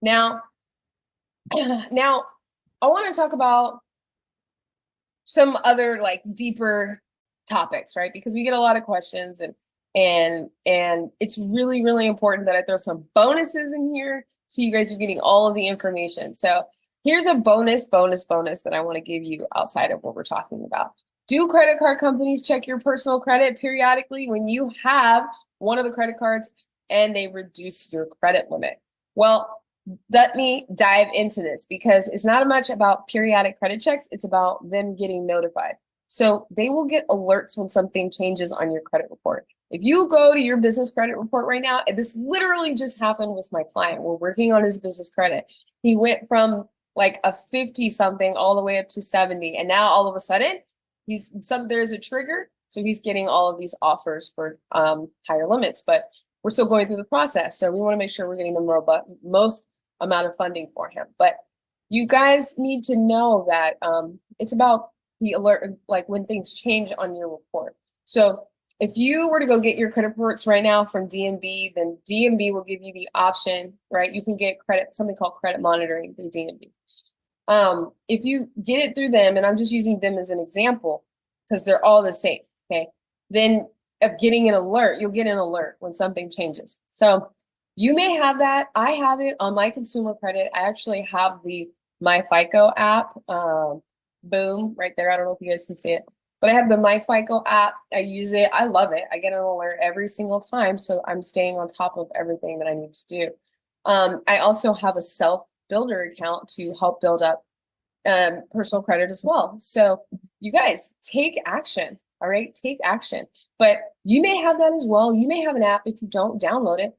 Now, now I want to talk about some other like deeper topics, right? Because we get a lot of questions and it's really, really important that I throw some bonuses in here so you guys are getting all of the information. So here's a bonus that I want to give you outside of what we're talking about. Do credit card companies check your personal credit periodically when you have one of the credit cards and they reduce your credit limit? Well, let me dive into this because it's not much about periodic credit checks. It's about them getting notified. So they will get alerts when something changes on your credit report. If you go to your business credit report right now, and this literally just happened with my client. We're working on his business credit. He went from like a 50 something all the way up to 70. And now all of a sudden there's a trigger. So he's getting all of these offers for higher limits, but we're still going through the process. So we want to make sure we're getting the most amount of funding for him. But you guys need to know that it's about the alert, like when things change on your report. So if you were to go get your credit reports right now from DMB, then DMB will give you the option, right? You can get something called credit monitoring through DMB. If you get it through them, and I'm just using them as an example because they're all the same, okay? Then of getting an alert, you'll get an alert when something changes. So you may have that. I have it on my consumer credit. I actually have the My FICO app. Boom, right there. I don't know if you guys can see it, but I have the My FICO app. I use it. I love it. I get an alert every single time, so I'm staying on top of everything that I need to do. I also have a self-builder account to help build up personal credit as well. So you guys take action. All right, take action. But you may have that as well. You may have an app. If you don't, download it.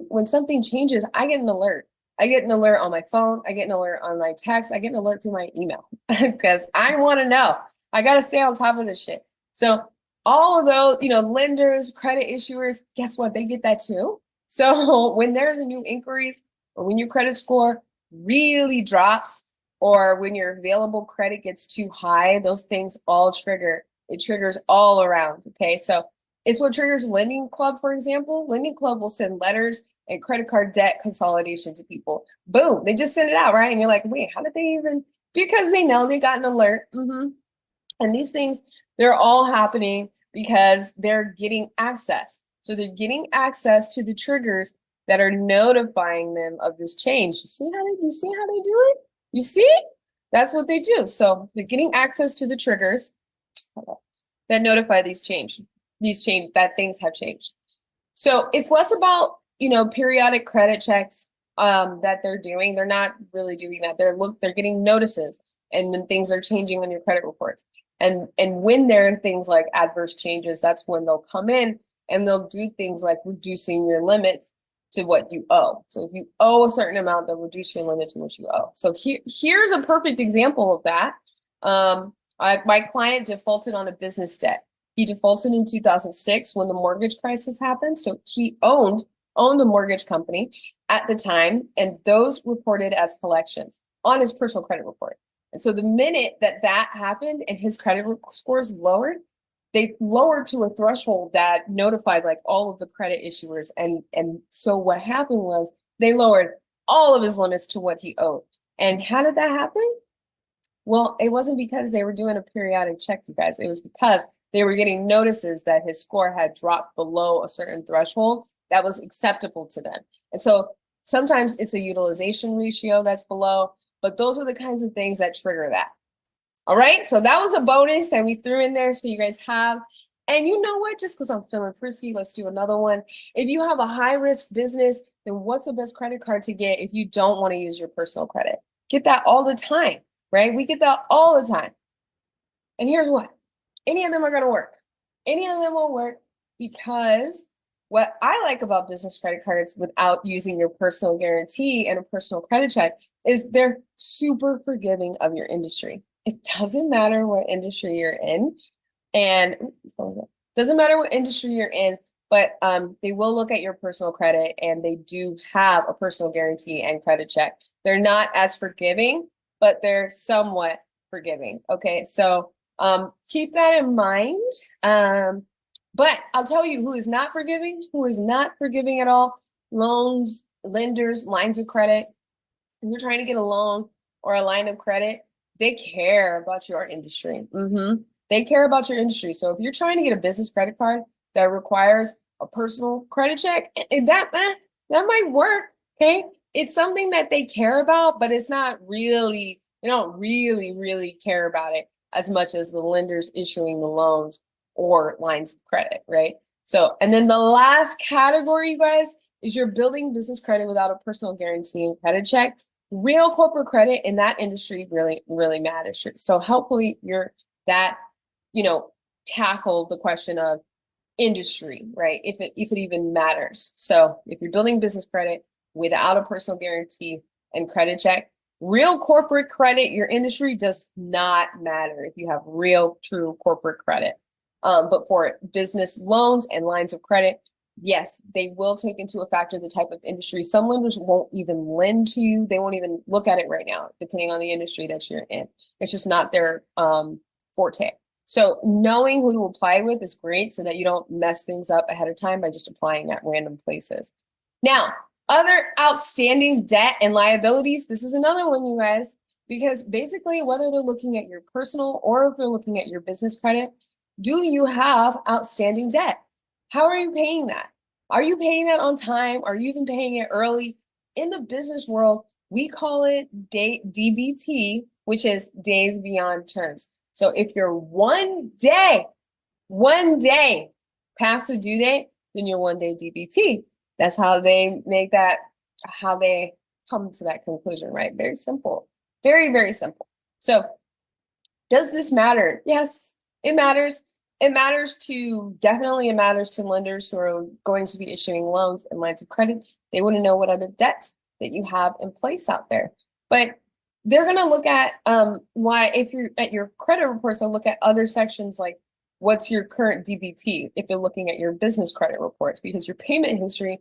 When something changes, I get an alert. I get an alert on my phone. I get an alert on my text. I get an alert through my email because I want to know. I got to stay on top of this shit. So all of those, lenders, credit issuers, guess what? They get that too. So when there's a new inquiries or when your credit score really drops or when your available credit gets too high, those things all trigger. It triggers all around. Okay. So it's what triggers Lending Club, for example. Lending Club will send letters and credit card debt consolidation to people. Boom, they just send it out, right? And you're like, wait, how did they even? Because they know they got an alert. And these things, they're all happening because they're getting access. So they're getting access to the triggers that are notifying them of this change. You see how they do it? You see? That's what they do. So they're getting access to the triggers that notify that things have changed. So it's less about, periodic credit checks that they're doing. They're not really doing that. They're getting notices and then things are changing on your credit reports. And when there are things like adverse changes, that's when they'll come in and they'll do things like reducing your limits to what you owe. So if you owe a certain amount, they'll reduce your limit to what you owe. So here's a perfect example of that. My client defaulted on a business debt. He defaulted in 2006 when the mortgage crisis happened. So he owned a mortgage company at the time, and those reported as collections on his personal credit report. And so the minute that happened and his credit scores lowered, they lowered to a threshold that notified like all of the credit issuers. And so what happened was they lowered all of his limits to what he owed. And how did that happen? Well, it wasn't because they were doing a periodic check, you guys. It was because they were getting notices that his score had dropped below a certain threshold that was acceptable to them. And so sometimes it's a utilization ratio that's below, but those are the kinds of things that trigger that. All right, so that was a bonus that we threw in there so you guys have. And you know what? Just because I'm feeling frisky, let's do another one. If you have a high risk business, then what's the best credit card to get if you don't want to use your personal credit? Get that all the time, right? We get that all the time. And here's what, any of them are going to work. Any of them will work because what I like about business credit cards without using your personal guarantee and a personal credit check is they're super forgiving of your industry. It doesn't matter what industry you're in, and doesn't matter what industry you're in, but they will look at your personal credit and they do have a personal guarantee and credit check. They're not as forgiving, but they're somewhat forgiving. Okay, so keep that in mind. But I'll tell you who is not forgiving at all: loans, lenders, lines of credit. If you're trying to get a loan or a line of credit, they care about your industry. They care about your industry. So if you're trying to get a business credit card that requires a personal credit check, that might work. Okay, it's something that they care about, but it's not really. They don't really care about it as much as the lenders issuing the loans or lines of credit, right? So, and then the last category, you guys, is you're building business credit without a personal guarantee and credit check. Real corporate credit in that industry really matters. So hopefully you're that, tackle the question of industry, right? If it even matters. So if you're building business credit without a personal guarantee and credit check, real corporate credit, your industry does not matter if you have real, true corporate credit. But for business loans and lines of credit, yes, they will take into a factor the type of industry. Some lenders won't even lend to you. They won't even look at it right now, depending on the industry that you're in. It's just not their forte. So knowing who to apply with is great so that you don't mess things up ahead of time by just applying at random places. Now, other outstanding debt and liabilities. This is another one, you guys, because basically whether they're looking at your personal or if they're looking at your business credit, do you have outstanding debt? How are you paying that? Are you paying that on time? Are you even paying it early? In the business world, we call it DBT, which is days beyond terms. So if you're one day past the due date, then you're 1 day DBT. That's how they make that, how they come to that conclusion, right? Very simple, very simple. So does this matter? Yes, it matters. It matters to lenders who are going to be issuing loans and lines of credit. They want to know what other debts that you have in place out there. But they're going to look at why, if you're at your credit reports, they'll look at other sections like what's your current DBT if they're looking at your business credit reports, because your payment history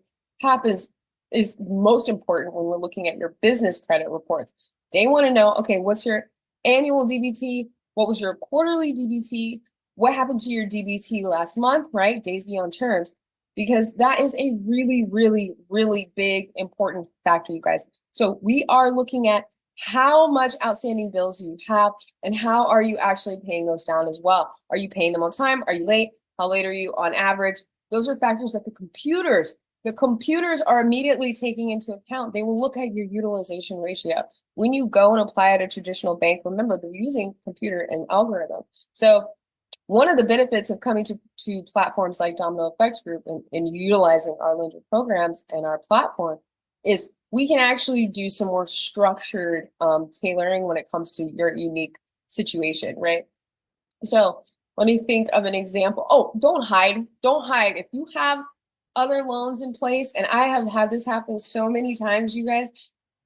is most important when we're looking at your business credit reports. They want to know, okay, what's your annual DBT? What was your quarterly DBT? What happened to your DBT last month, right? Days beyond terms, because that is a really big, important factor, you guys. So we are looking at how much outstanding bills you have and how are you actually paying those down as well. Are you paying them on time? Are you late? How late are you on average? Those are factors that the computers are immediately taking into account. They will look at your utilization ratio. When you go and apply at a traditional bank, remember they're using computer and algorithm. So one of the benefits of coming to platforms like Domino Effects Group and utilizing our lender programs and our platform is we can actually do some more structured tailoring when it comes to your unique situation, right? So let me think of an example. Oh, don't hide. If you have other loans in place, and I have had this happen so many times, you guys,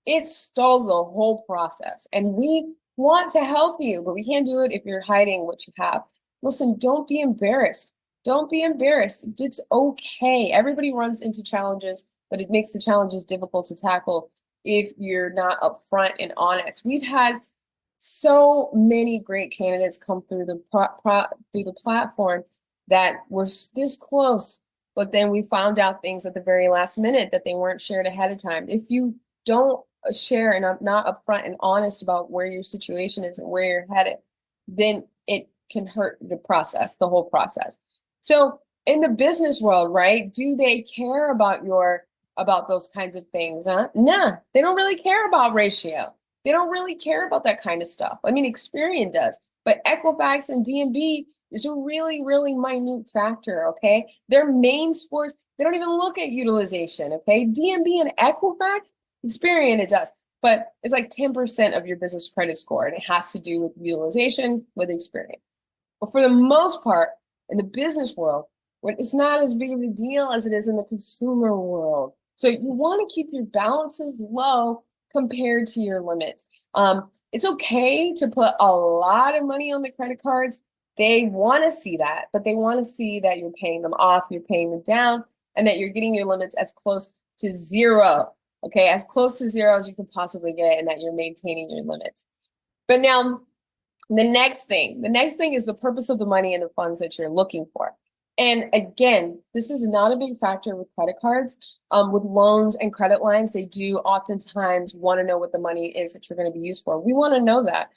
it stalls the whole process. And we want to help you, but we can't do it if you're hiding what you have. Listen, don't be embarrassed. Don't be embarrassed. It's okay. Everybody runs into challenges, but it makes the challenges difficult to tackle if you're not upfront and honest. We've had so many great candidates come through the platform that were this close, but then we found out things at the very last minute that they weren't shared ahead of time. If you don't share and I'm not upfront and honest about where your situation is and where you're headed, then it can hurt the process, the whole process. So in the business world, right, do they care about about those kinds of things? Huh? Nah, they don't really care about ratio. They don't really care about that kind of stuff. I mean, Experian does, but Equifax and DMB is a really, really minute factor, okay? Their main scores, they don't even look at utilization, okay? DMB and Equifax, Experian, it does, but it's like 10% of your business credit score, and it has to do with utilization with Experian. But for the most part, in the business world, it's not as big of a deal as it is in the consumer world. So you want to keep your balances low compared to your limits. It's okay to put a lot of money on the credit cards. They want to see that, but they want to see that you're paying them off, you're paying them down, and that you're getting your limits as close to zero. Okay, as close to zero as you can possibly get, and that you're maintaining your limits. But now, the next thing is the purpose of the money and the funds that you're looking for. And again, this is not a big factor with credit cards. With loans and credit lines, they do oftentimes want to know what the money is that you're going to be used for. We want to know that.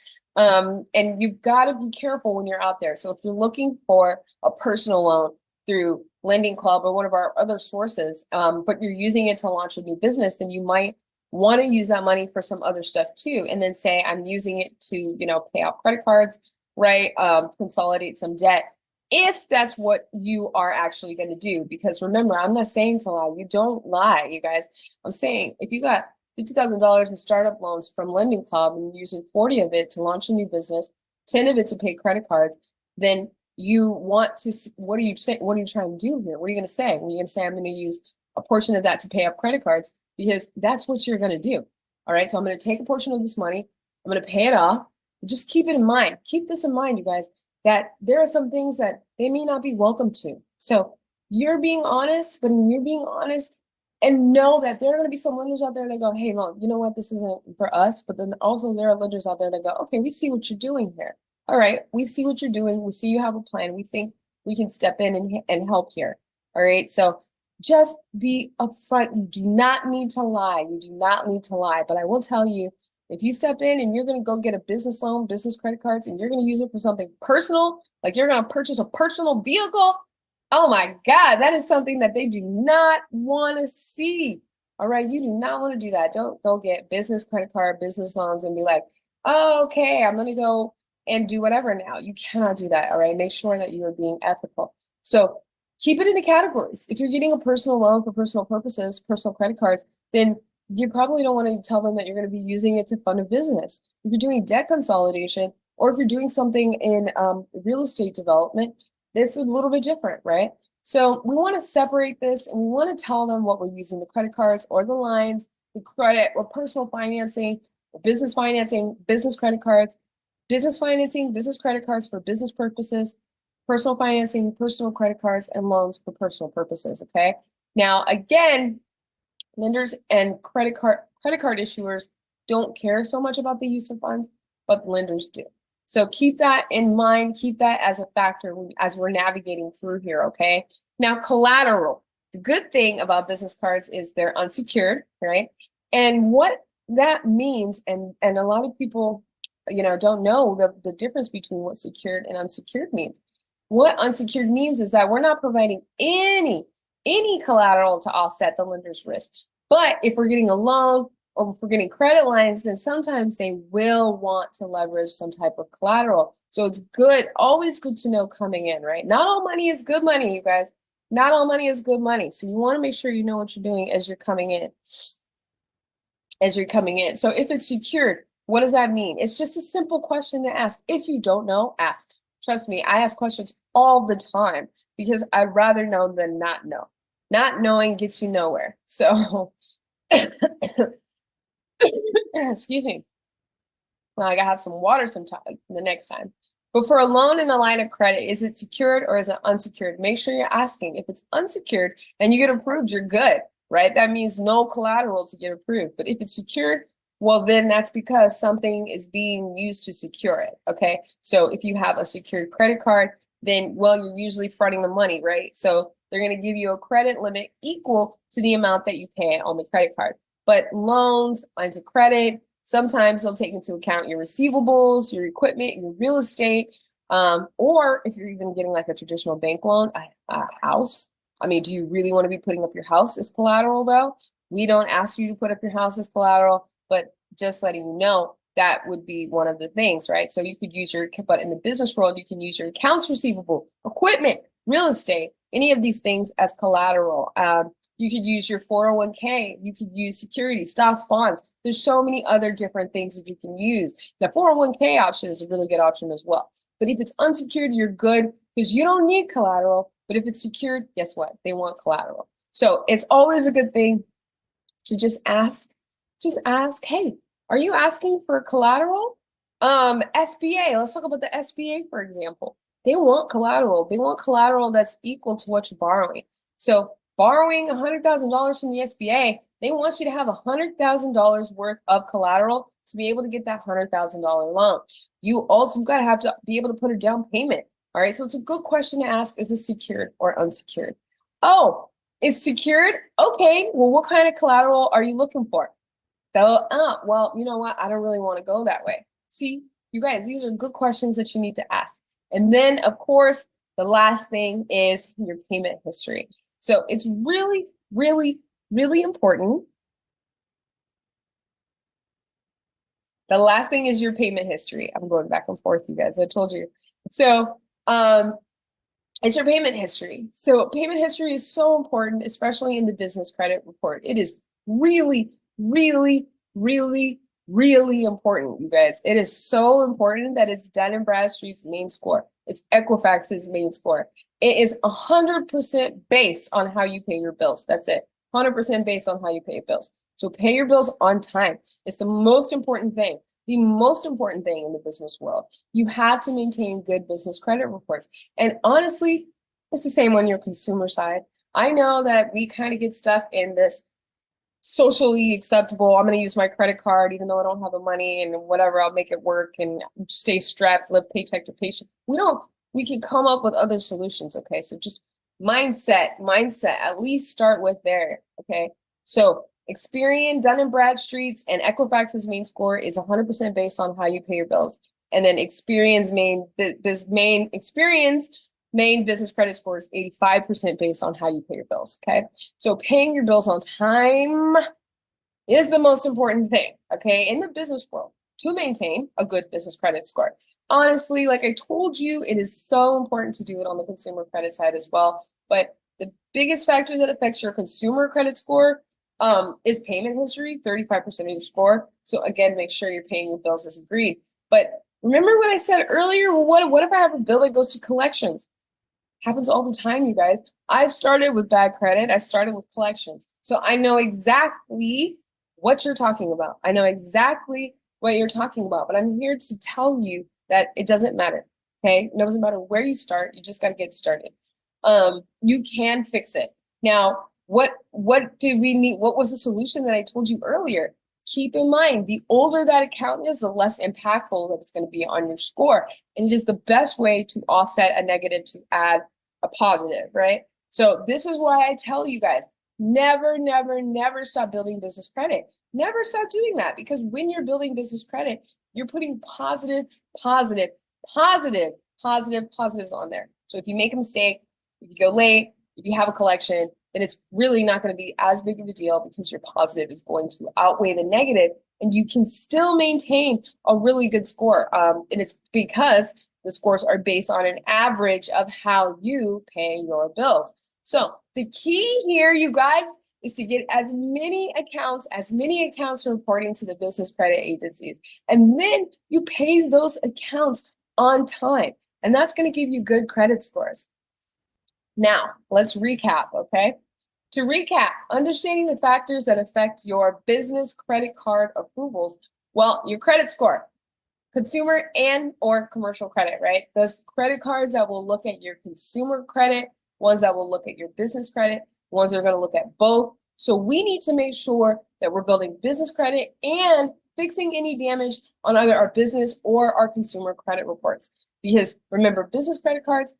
And you've got to be careful when you're out there. So if you're looking for a personal loan through Lending Club or one of our other sources, but you're using it to launch a new business, then you might want to use that money for some other stuff too, and then say, I'm using it to, pay off credit cards, right? Consolidate some debt, if that's what you are actually going to do. Because remember, I'm not saying to lie. You don't lie, you guys. I'm saying if you got $50,000 in startup loans from Lending Club and you're using 40 of it to launch a new business, 10 of it to pay credit cards, then you want to, what are you saying? What are you trying to do here? What are you going to say? Are you going to say, I'm going to use a portion of that to pay off credit cards? Because that's what you're going to do. All right. So I'm going to take a portion of this money. I'm going to pay it off. Just keep it in mind. Keep this in mind, you guys, that there are some things that they may not be welcome to. So you're being honest, but you're being honest and know that there are going to be some lenders out there that go, hey, look, you know what? This isn't for us. But then also there are lenders out there that go, okay, we see what you're doing here. All right. We see what you're doing. We see you have a plan. We think we can step in and help here. All right. So just be upfront. You do not need to lie. You do not need to lie. But I will tell you, if you step in and you're going to go get a business loan, business credit cards, and you're going to use it for something personal, like you're going to purchase a personal vehicle, oh my God, that is something that they do not want to see. All right, you do not want to do that. Don't go get business credit card, business loans, and be like, oh, okay, I'm going to go and do whatever now. You cannot do that. All right, make sure that you are being ethical. So keep it into categories. If you're getting a personal loan for personal purposes, personal credit cards, then you probably don't want to tell them that you're going to be using it to fund a business. If you're doing debt consolidation, or if you're doing something in real estate development, it's a little bit different, right? So we want to separate this, and we want to tell them what we're using the credit cards or the lines, the credit or personal financing, or business financing, business credit cards, business financing, business credit cards for business purposes, personal financing, personal credit cards, and loans for personal purposes, okay? Now, again, lenders and credit card issuers don't care so much about the use of funds, but lenders do. So keep that in mind, keep that as a factor as we're navigating through here, okay? Now, collateral. The good thing about business cards is they're unsecured, right? And what that means, and a lot of people, don't know the difference between what secured and unsecured means. What unsecured means is that we're not providing any collateral to offset the lender's risk. But if we're getting a loan or if we're getting credit lines, then sometimes they will want to leverage some type of collateral. So it's good, always good to know coming in, right? Not all money is good money, you guys. Not all money is good money. So you want to make sure you know what you're doing as you're coming in. So if it's secured, what does that mean? It's just a simple question to ask. If you don't know, ask. Trust me, I ask questions all the time because I'd rather know than not know. Not knowing gets you nowhere. So, excuse me. Now I gotta have some water sometime the next time. But for a loan and a line of credit, is it secured or is it unsecured? Make sure you're asking. If it's unsecured and you get approved, you're good, right? That means no collateral to get approved. But if it's secured, well, then that's because something is being used to secure it, okay? So if you have a secured credit card, then, well, you're usually fronting the money, right? So they're going to give you a credit limit equal to the amount that you pay on the credit card. but loans, lines of credit, sometimes they'll take into account your receivables, your equipment, your real estate, or if you're even getting like a traditional bank loan, a house. I mean, do you really want to be putting up your house as collateral though? We don't ask you to put up your house as collateral, but just letting you know that would be one of the things, right? So you could use your, but in the business world, you can use your accounts receivable, equipment, real estate, any of these things as collateral. You could use your 401k, you could use security, stocks, bonds. There's so many other different things that you can use. The 401k option is a really good option as well. But if it's unsecured, you're good because you don't need collateral. But if it's secured, guess what? They want collateral. So it's always a good thing to just ask, hey, are you asking for collateral? SBA, let's talk about the SBA, for example. They want collateral. They want collateral that's equal to what you're borrowing. So borrowing $100,000 from the SBA, they want you to have $100,000 worth of collateral to be able to get that $100,000 loan. You also got to have to be able to put a down payment. All right, so it's a good question to ask, is this secured or unsecured? Oh, it's secured? Okay, well, what kind of collateral are you looking for? Well, you know what? I don't really want to go that way. See, you guys, these are good questions that you need to ask. And then, of course, the last thing is your payment history. So it's really, really, really important. The last thing is your payment history. I'm going back and forth, you guys. I told you. So it's your payment history. So payment history is so important, especially in the business credit report. It is really, really, really, really important, you guys. It is so important that it's Dun & Bradstreet's main score. It's Equifax's main score. It is 100% based on how you pay your bills. That's it. 100% based on how you pay your bills. So pay your bills on time. It's the most important thing. The most important thing in the business world. You have to maintain good business credit reports. And honestly, it's the same on your consumer side. I know that we kind of get stuck in this socially acceptable, I'm going to use my credit card even though I don't have the money and whatever, I'll make it work and stay strapped, live paycheck to paycheck. We can come up with other solutions, okay? So just mindset, at least start with there, okay? So Experian, Dun & Bradstreet's, and Equifax's main score is 100% based on how you pay your bills. And then Experian's main business credit score is 85% based on how you pay your bills, okay? So paying your bills on time is the most important thing, okay, in the business world to maintain a good business credit score. Honestly, like I told you, it is so important to do it on the consumer credit side as well. But the biggest factor that affects your consumer credit score is payment history, 35% of your score. So again, make sure you're paying your bills as agreed. But remember what I said earlier? Well, what if I have a bill that goes to collections? Happens all the time, you guys. I started with bad credit. I started with collections. So I know exactly what you're talking about. I know exactly what you're talking about, but I'm here to tell you that it doesn't matter, okay? It doesn't matter where you start. You just got to get started. You can fix it. Now, what did we need? What was the solution that I told you earlier? Keep in mind, the older that account is, the less impactful that it's going to be on your score. And it is the best way to offset a negative to add a positive, right? So this is why I tell you guys, never, never, never stop building business credit. Never stop doing that, because when you're building business credit, you're putting positives on there. So if you make a mistake, if you go late, if you have a collection, then it's really not going to be as big of a deal, because your positive is going to outweigh the negative, and you can still maintain a really good score. And it's because the scores are based on an average of how you pay your bills. So the key here, you guys, is to get as many accounts reporting to the business credit agencies. And then you pay those accounts on time. And that's going to give you good credit scores. Now, let's recap, okay? To recap, understanding the factors that affect your business credit card approvals. Well, your credit score, consumer and or commercial credit, right? Those credit cards that will look at your consumer credit, ones that will look at your business credit, ones that are going to look at both. So we need to make sure that we're building business credit and fixing any damage on either our business or our consumer credit reports. Because remember, business credit cards,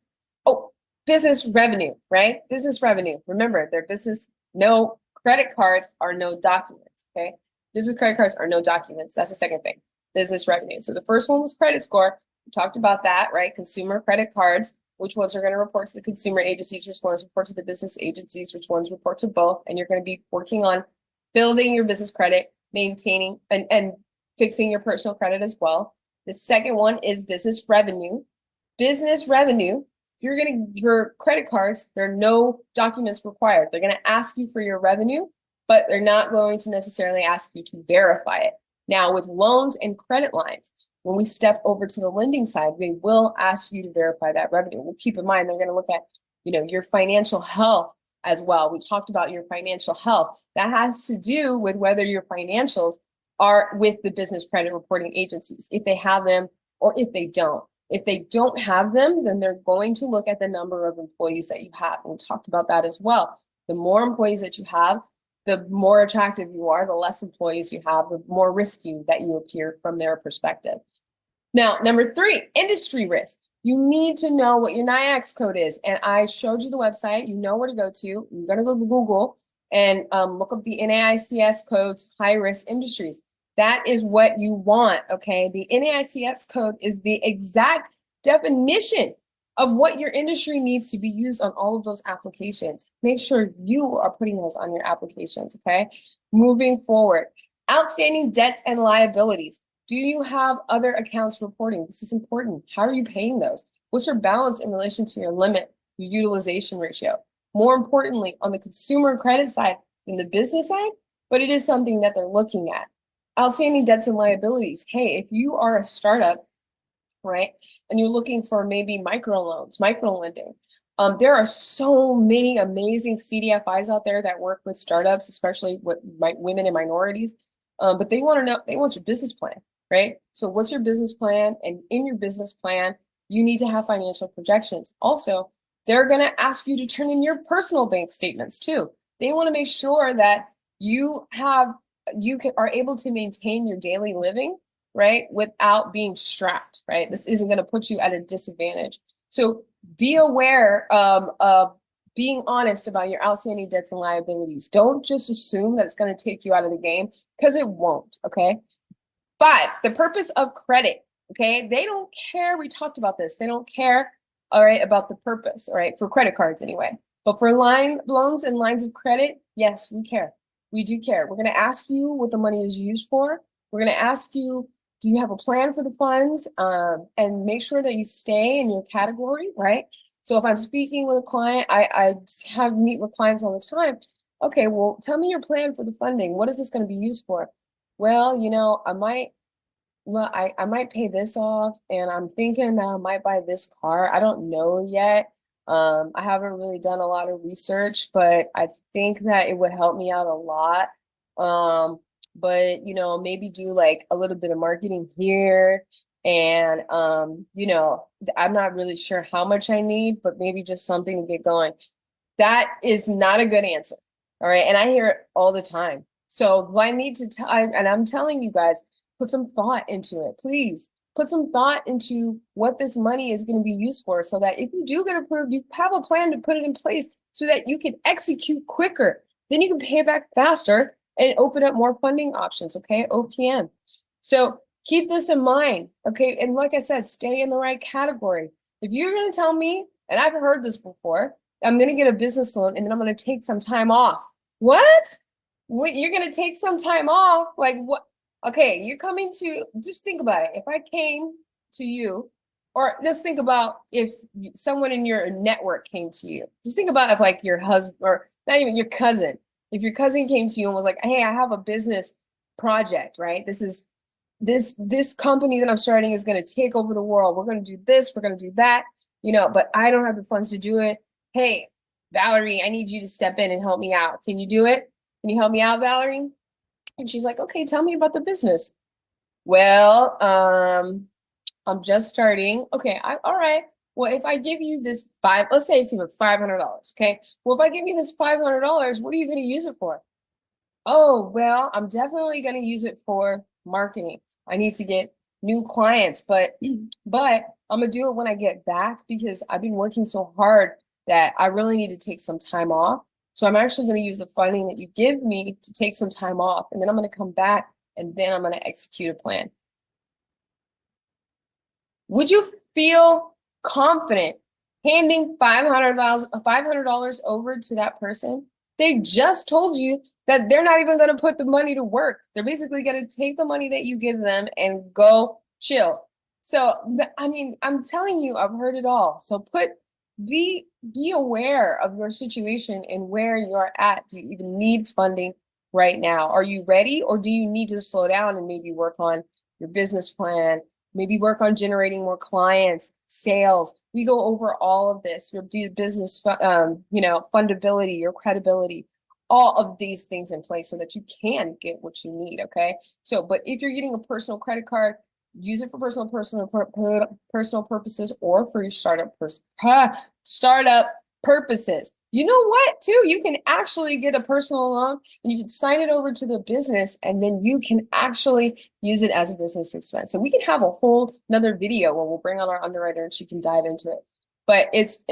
business revenue, right? Business revenue. Remember, they're business, no credit cards are no documents, okay? Business credit cards are no documents. That's the second thing. Business revenue. So the first one was credit score. We talked about that, right? Consumer credit cards, which ones are going to report to the consumer agencies, which ones report to the business agencies, which ones report to both. And you're going to be working on building your business credit, maintaining and fixing your personal credit as well. The second one is business revenue. Business revenue, if you're getting your credit cards, there are no documents required. They're going to ask you for your revenue, but they're not going to necessarily ask you to verify it. Now, with loans and credit lines, when we step over to the lending side, they will ask you to verify that revenue. Well, keep in mind, they're going to look at, your financial health as well. We talked about your financial health. That has to do with whether your financials are with the business credit reporting agencies, if they have them or if they don't. If they don't have them, then they're going to look at the number of employees that you have. And we talked about that as well. The more employees that you have, the more attractive you are, the less employees you have, the more risky that you appear from their perspective. Now, number 3, industry risk. You need to know what your NAICS code is. And I showed you the website. You know where to go to. You're going to go to Google and look up the NAICS codes, high risk industries. That is what you want, okay? The NAICS code is the exact definition of what your industry needs to be used on all of those applications. Make sure you are putting those on your applications, okay? Moving forward, outstanding debts and liabilities. Do you have other accounts reporting? This is important. How are you paying those? What's your balance in relation to your limit, your utilization ratio? More importantly, on the consumer credit side than the business side, but it is something that they're looking at. Outstanding debts and liabilities. Hey, if you are a startup, right, and you're looking for maybe microloans, microlending, there are so many amazing CDFIs out there that work with startups, especially with women and minorities. But they want to know, they want your business plan, right? So what's your business plan? And in your business plan, you need to have financial projections. Also, they're going to ask you to turn in your personal bank statements too. They want to make sure that you are able to maintain your daily living, right, without being strapped, right? This isn't going to put you at a disadvantage. So be aware of being honest about your outstanding debts and liabilities. Don't just assume that it's going to take you out of the game, because it won't, okay? 5, the purpose of credit, okay? They don't care. We talked about this. They don't care, all right, about the purpose, all right, for credit cards anyway. But for loans and lines of credit, yes, we care. We do care. We're going to ask you what the money is used for. We're going to ask you, do you have a plan for the funds? And make sure that you stay in your category, right? So if I'm speaking with a client, I have meet with clients all the time. Okay, well, tell me your plan for the funding. What is this going to be used for? Well, I might pay this off, and I'm thinking that I might buy this car. I don't know yet. I haven't really done a lot of research, but I think that it would help me out a lot. But maybe do like a little bit of marketing here. And I'm not really sure how much I need, but maybe just something to get going. That is not a good answer. All right. And I hear it all the time. So I need to and I'm telling you guys, put some thought into it, please. Put some thought into what this money is going to be used for, so that if you do get approved, you have a plan to put it in place so that you can execute quicker. Then you can pay it back faster and open up more funding options, okay? OPM. So keep this in mind, okay? And like I said, stay in the right category. If you're going to tell me, and I've heard this before, I'm going to get a business loan and then I'm going to take some time off. What? You're going to take some time off? Like what? Okay, you're coming to, just think about it. If I came to you, or just think about if someone in your network came to you. Just think about if like your husband, or not even your cousin. If your cousin came to you and was like, hey, I have a business project, right? This company that I'm starting is going to take over the world. We're going to do this, we're going to do that, but I don't have the funds to do it. Hey, Valerie, I need you to step in and help me out. Can you do it? Can you help me out, Valerie? And she's like, okay, tell me about the business. Well, I'm just starting. Okay, all right. Well, if I give you this let's say it's even $500, okay? Well, if I give you this $500, what are you going to use it for? Oh, well, I'm definitely going to use it for marketing. I need to get new clients, but I'm going to do it when I get back, because I've been working so hard that I really need to take some time off So I'm actually going to use the funding that you give me to take some time off, and then I'm going to come back and then I'm going to execute a plan. Would you feel confident handing $500 over to that person? They just told you that they're not even going to put the money to work. They're basically going to take the money that you give them and go chill. So, I mean, I'm telling you, I've heard it all. So be aware of your situation and where you're at. Do you even need funding right now? Are you ready, or do you need to slow down and maybe work on your business plan? Maybe work on generating more clients, sales. We go over all of this, your business, fundability, your credibility, all of these things in place so that you can get what you need, okay? So, but if you're getting a personal credit card, use it for personal purposes or for your startup purposes. You know what, too? You can actually get a personal loan and you can sign it over to the business, and then you can actually use it as a business expense. So we can have a whole another video where we'll bring on our underwriter and she can dive into it. But it's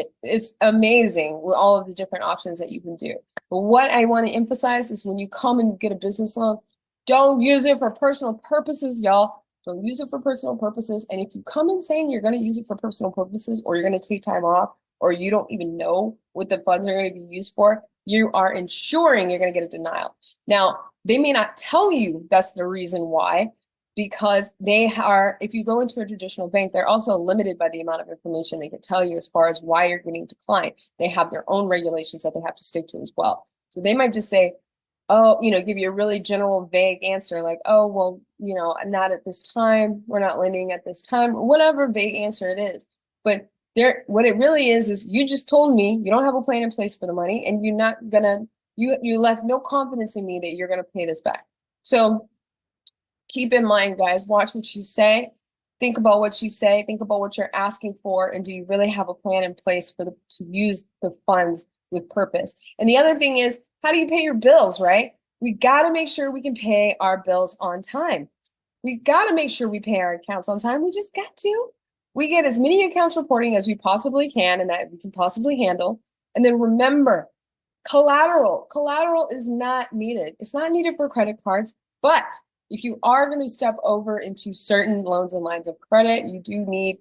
amazing with all of the different options that you can do. But what I want to emphasize is when you come and get a business loan, don't use it for personal purposes, y'all. Don't use it for personal purposes. And if you come in saying you're going to use it for personal purposes, or you're going to take time off, or you don't even know what the funds are going to be used for, you are ensuring you're going to get a denial. Now, they may not tell you that's the reason why, because they are, if you go into a traditional bank, they're also limited by the amount of information they can tell you as far as why you're getting declined. They have their own regulations that they have to stick to as well. So they might just say, oh, give you a really general, vague answer like, oh, well, not at this time, we're not lending at this time, whatever vague answer it is. But what it really is you just told me you don't have a plan in place for the money, and you're not gonna, you left no confidence in me that you're gonna pay this back. So keep in mind, guys, watch what you say, think about what you say, think about what you're asking for, and do you really have a plan in place to use the funds with purpose? And the other thing is, how do you pay your bills, right? We gotta make sure we can pay our bills on time. We gotta make sure we pay our accounts on time. We just got to. We get as many accounts reporting as we possibly can and that we can possibly handle. And then remember, collateral. Collateral is not needed. It's not needed for credit cards, but if you are going to step over into certain loans and lines of credit, you do need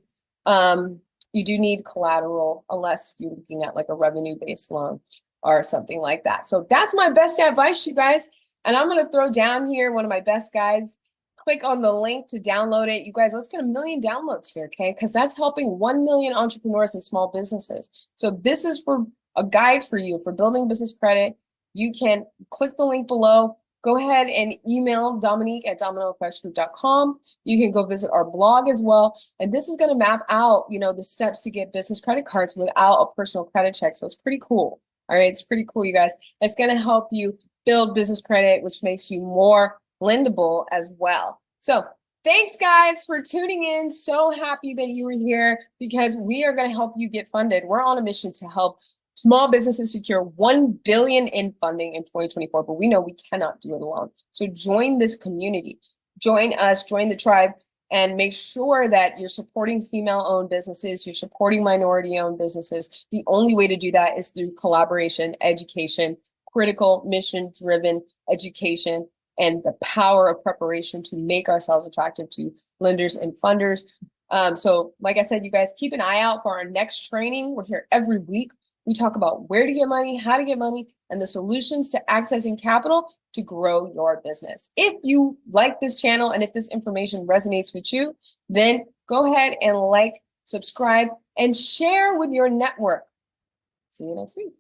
collateral, unless you're looking at like a revenue-based loan or something like that. So that's my best advice, you guys. And I'm going to throw down here one of my best guides. Click on the link to download it. You guys, let's get 1 million downloads here, okay? Because that's helping 1 million entrepreneurs and small businesses. So this is for a guide for you for building business credit. You can click the link below. Go ahead and email Dominique at dominoeffectsgroup.com. You can go visit our blog as well. And this is going to map out, the steps to get business credit cards without a personal credit check. So it's pretty cool. All right, it's pretty cool, you guys. It's going to help you build business credit, which makes you more lendable as well. So thanks, guys, for tuning in. So happy that you were here, because we are going to help you get funded. We're on a mission to help small businesses secure $1 billion in funding in 2024, but we know we cannot do it alone. So join this community, join us, join the tribe, and make sure that you're supporting female-owned businesses, you're supporting minority-owned businesses. The only way to do that is through collaboration, education, critical mission-driven education, and the power of preparation to make ourselves attractive to lenders and funders. So like I said, you guys, keep an eye out for our next training. We're here every week. We talk about where to get money, how to get money, and the solutions to accessing capital to grow your business. If you like this channel and if this information resonates with you, then go ahead and like, subscribe, and share with your network. See you next week.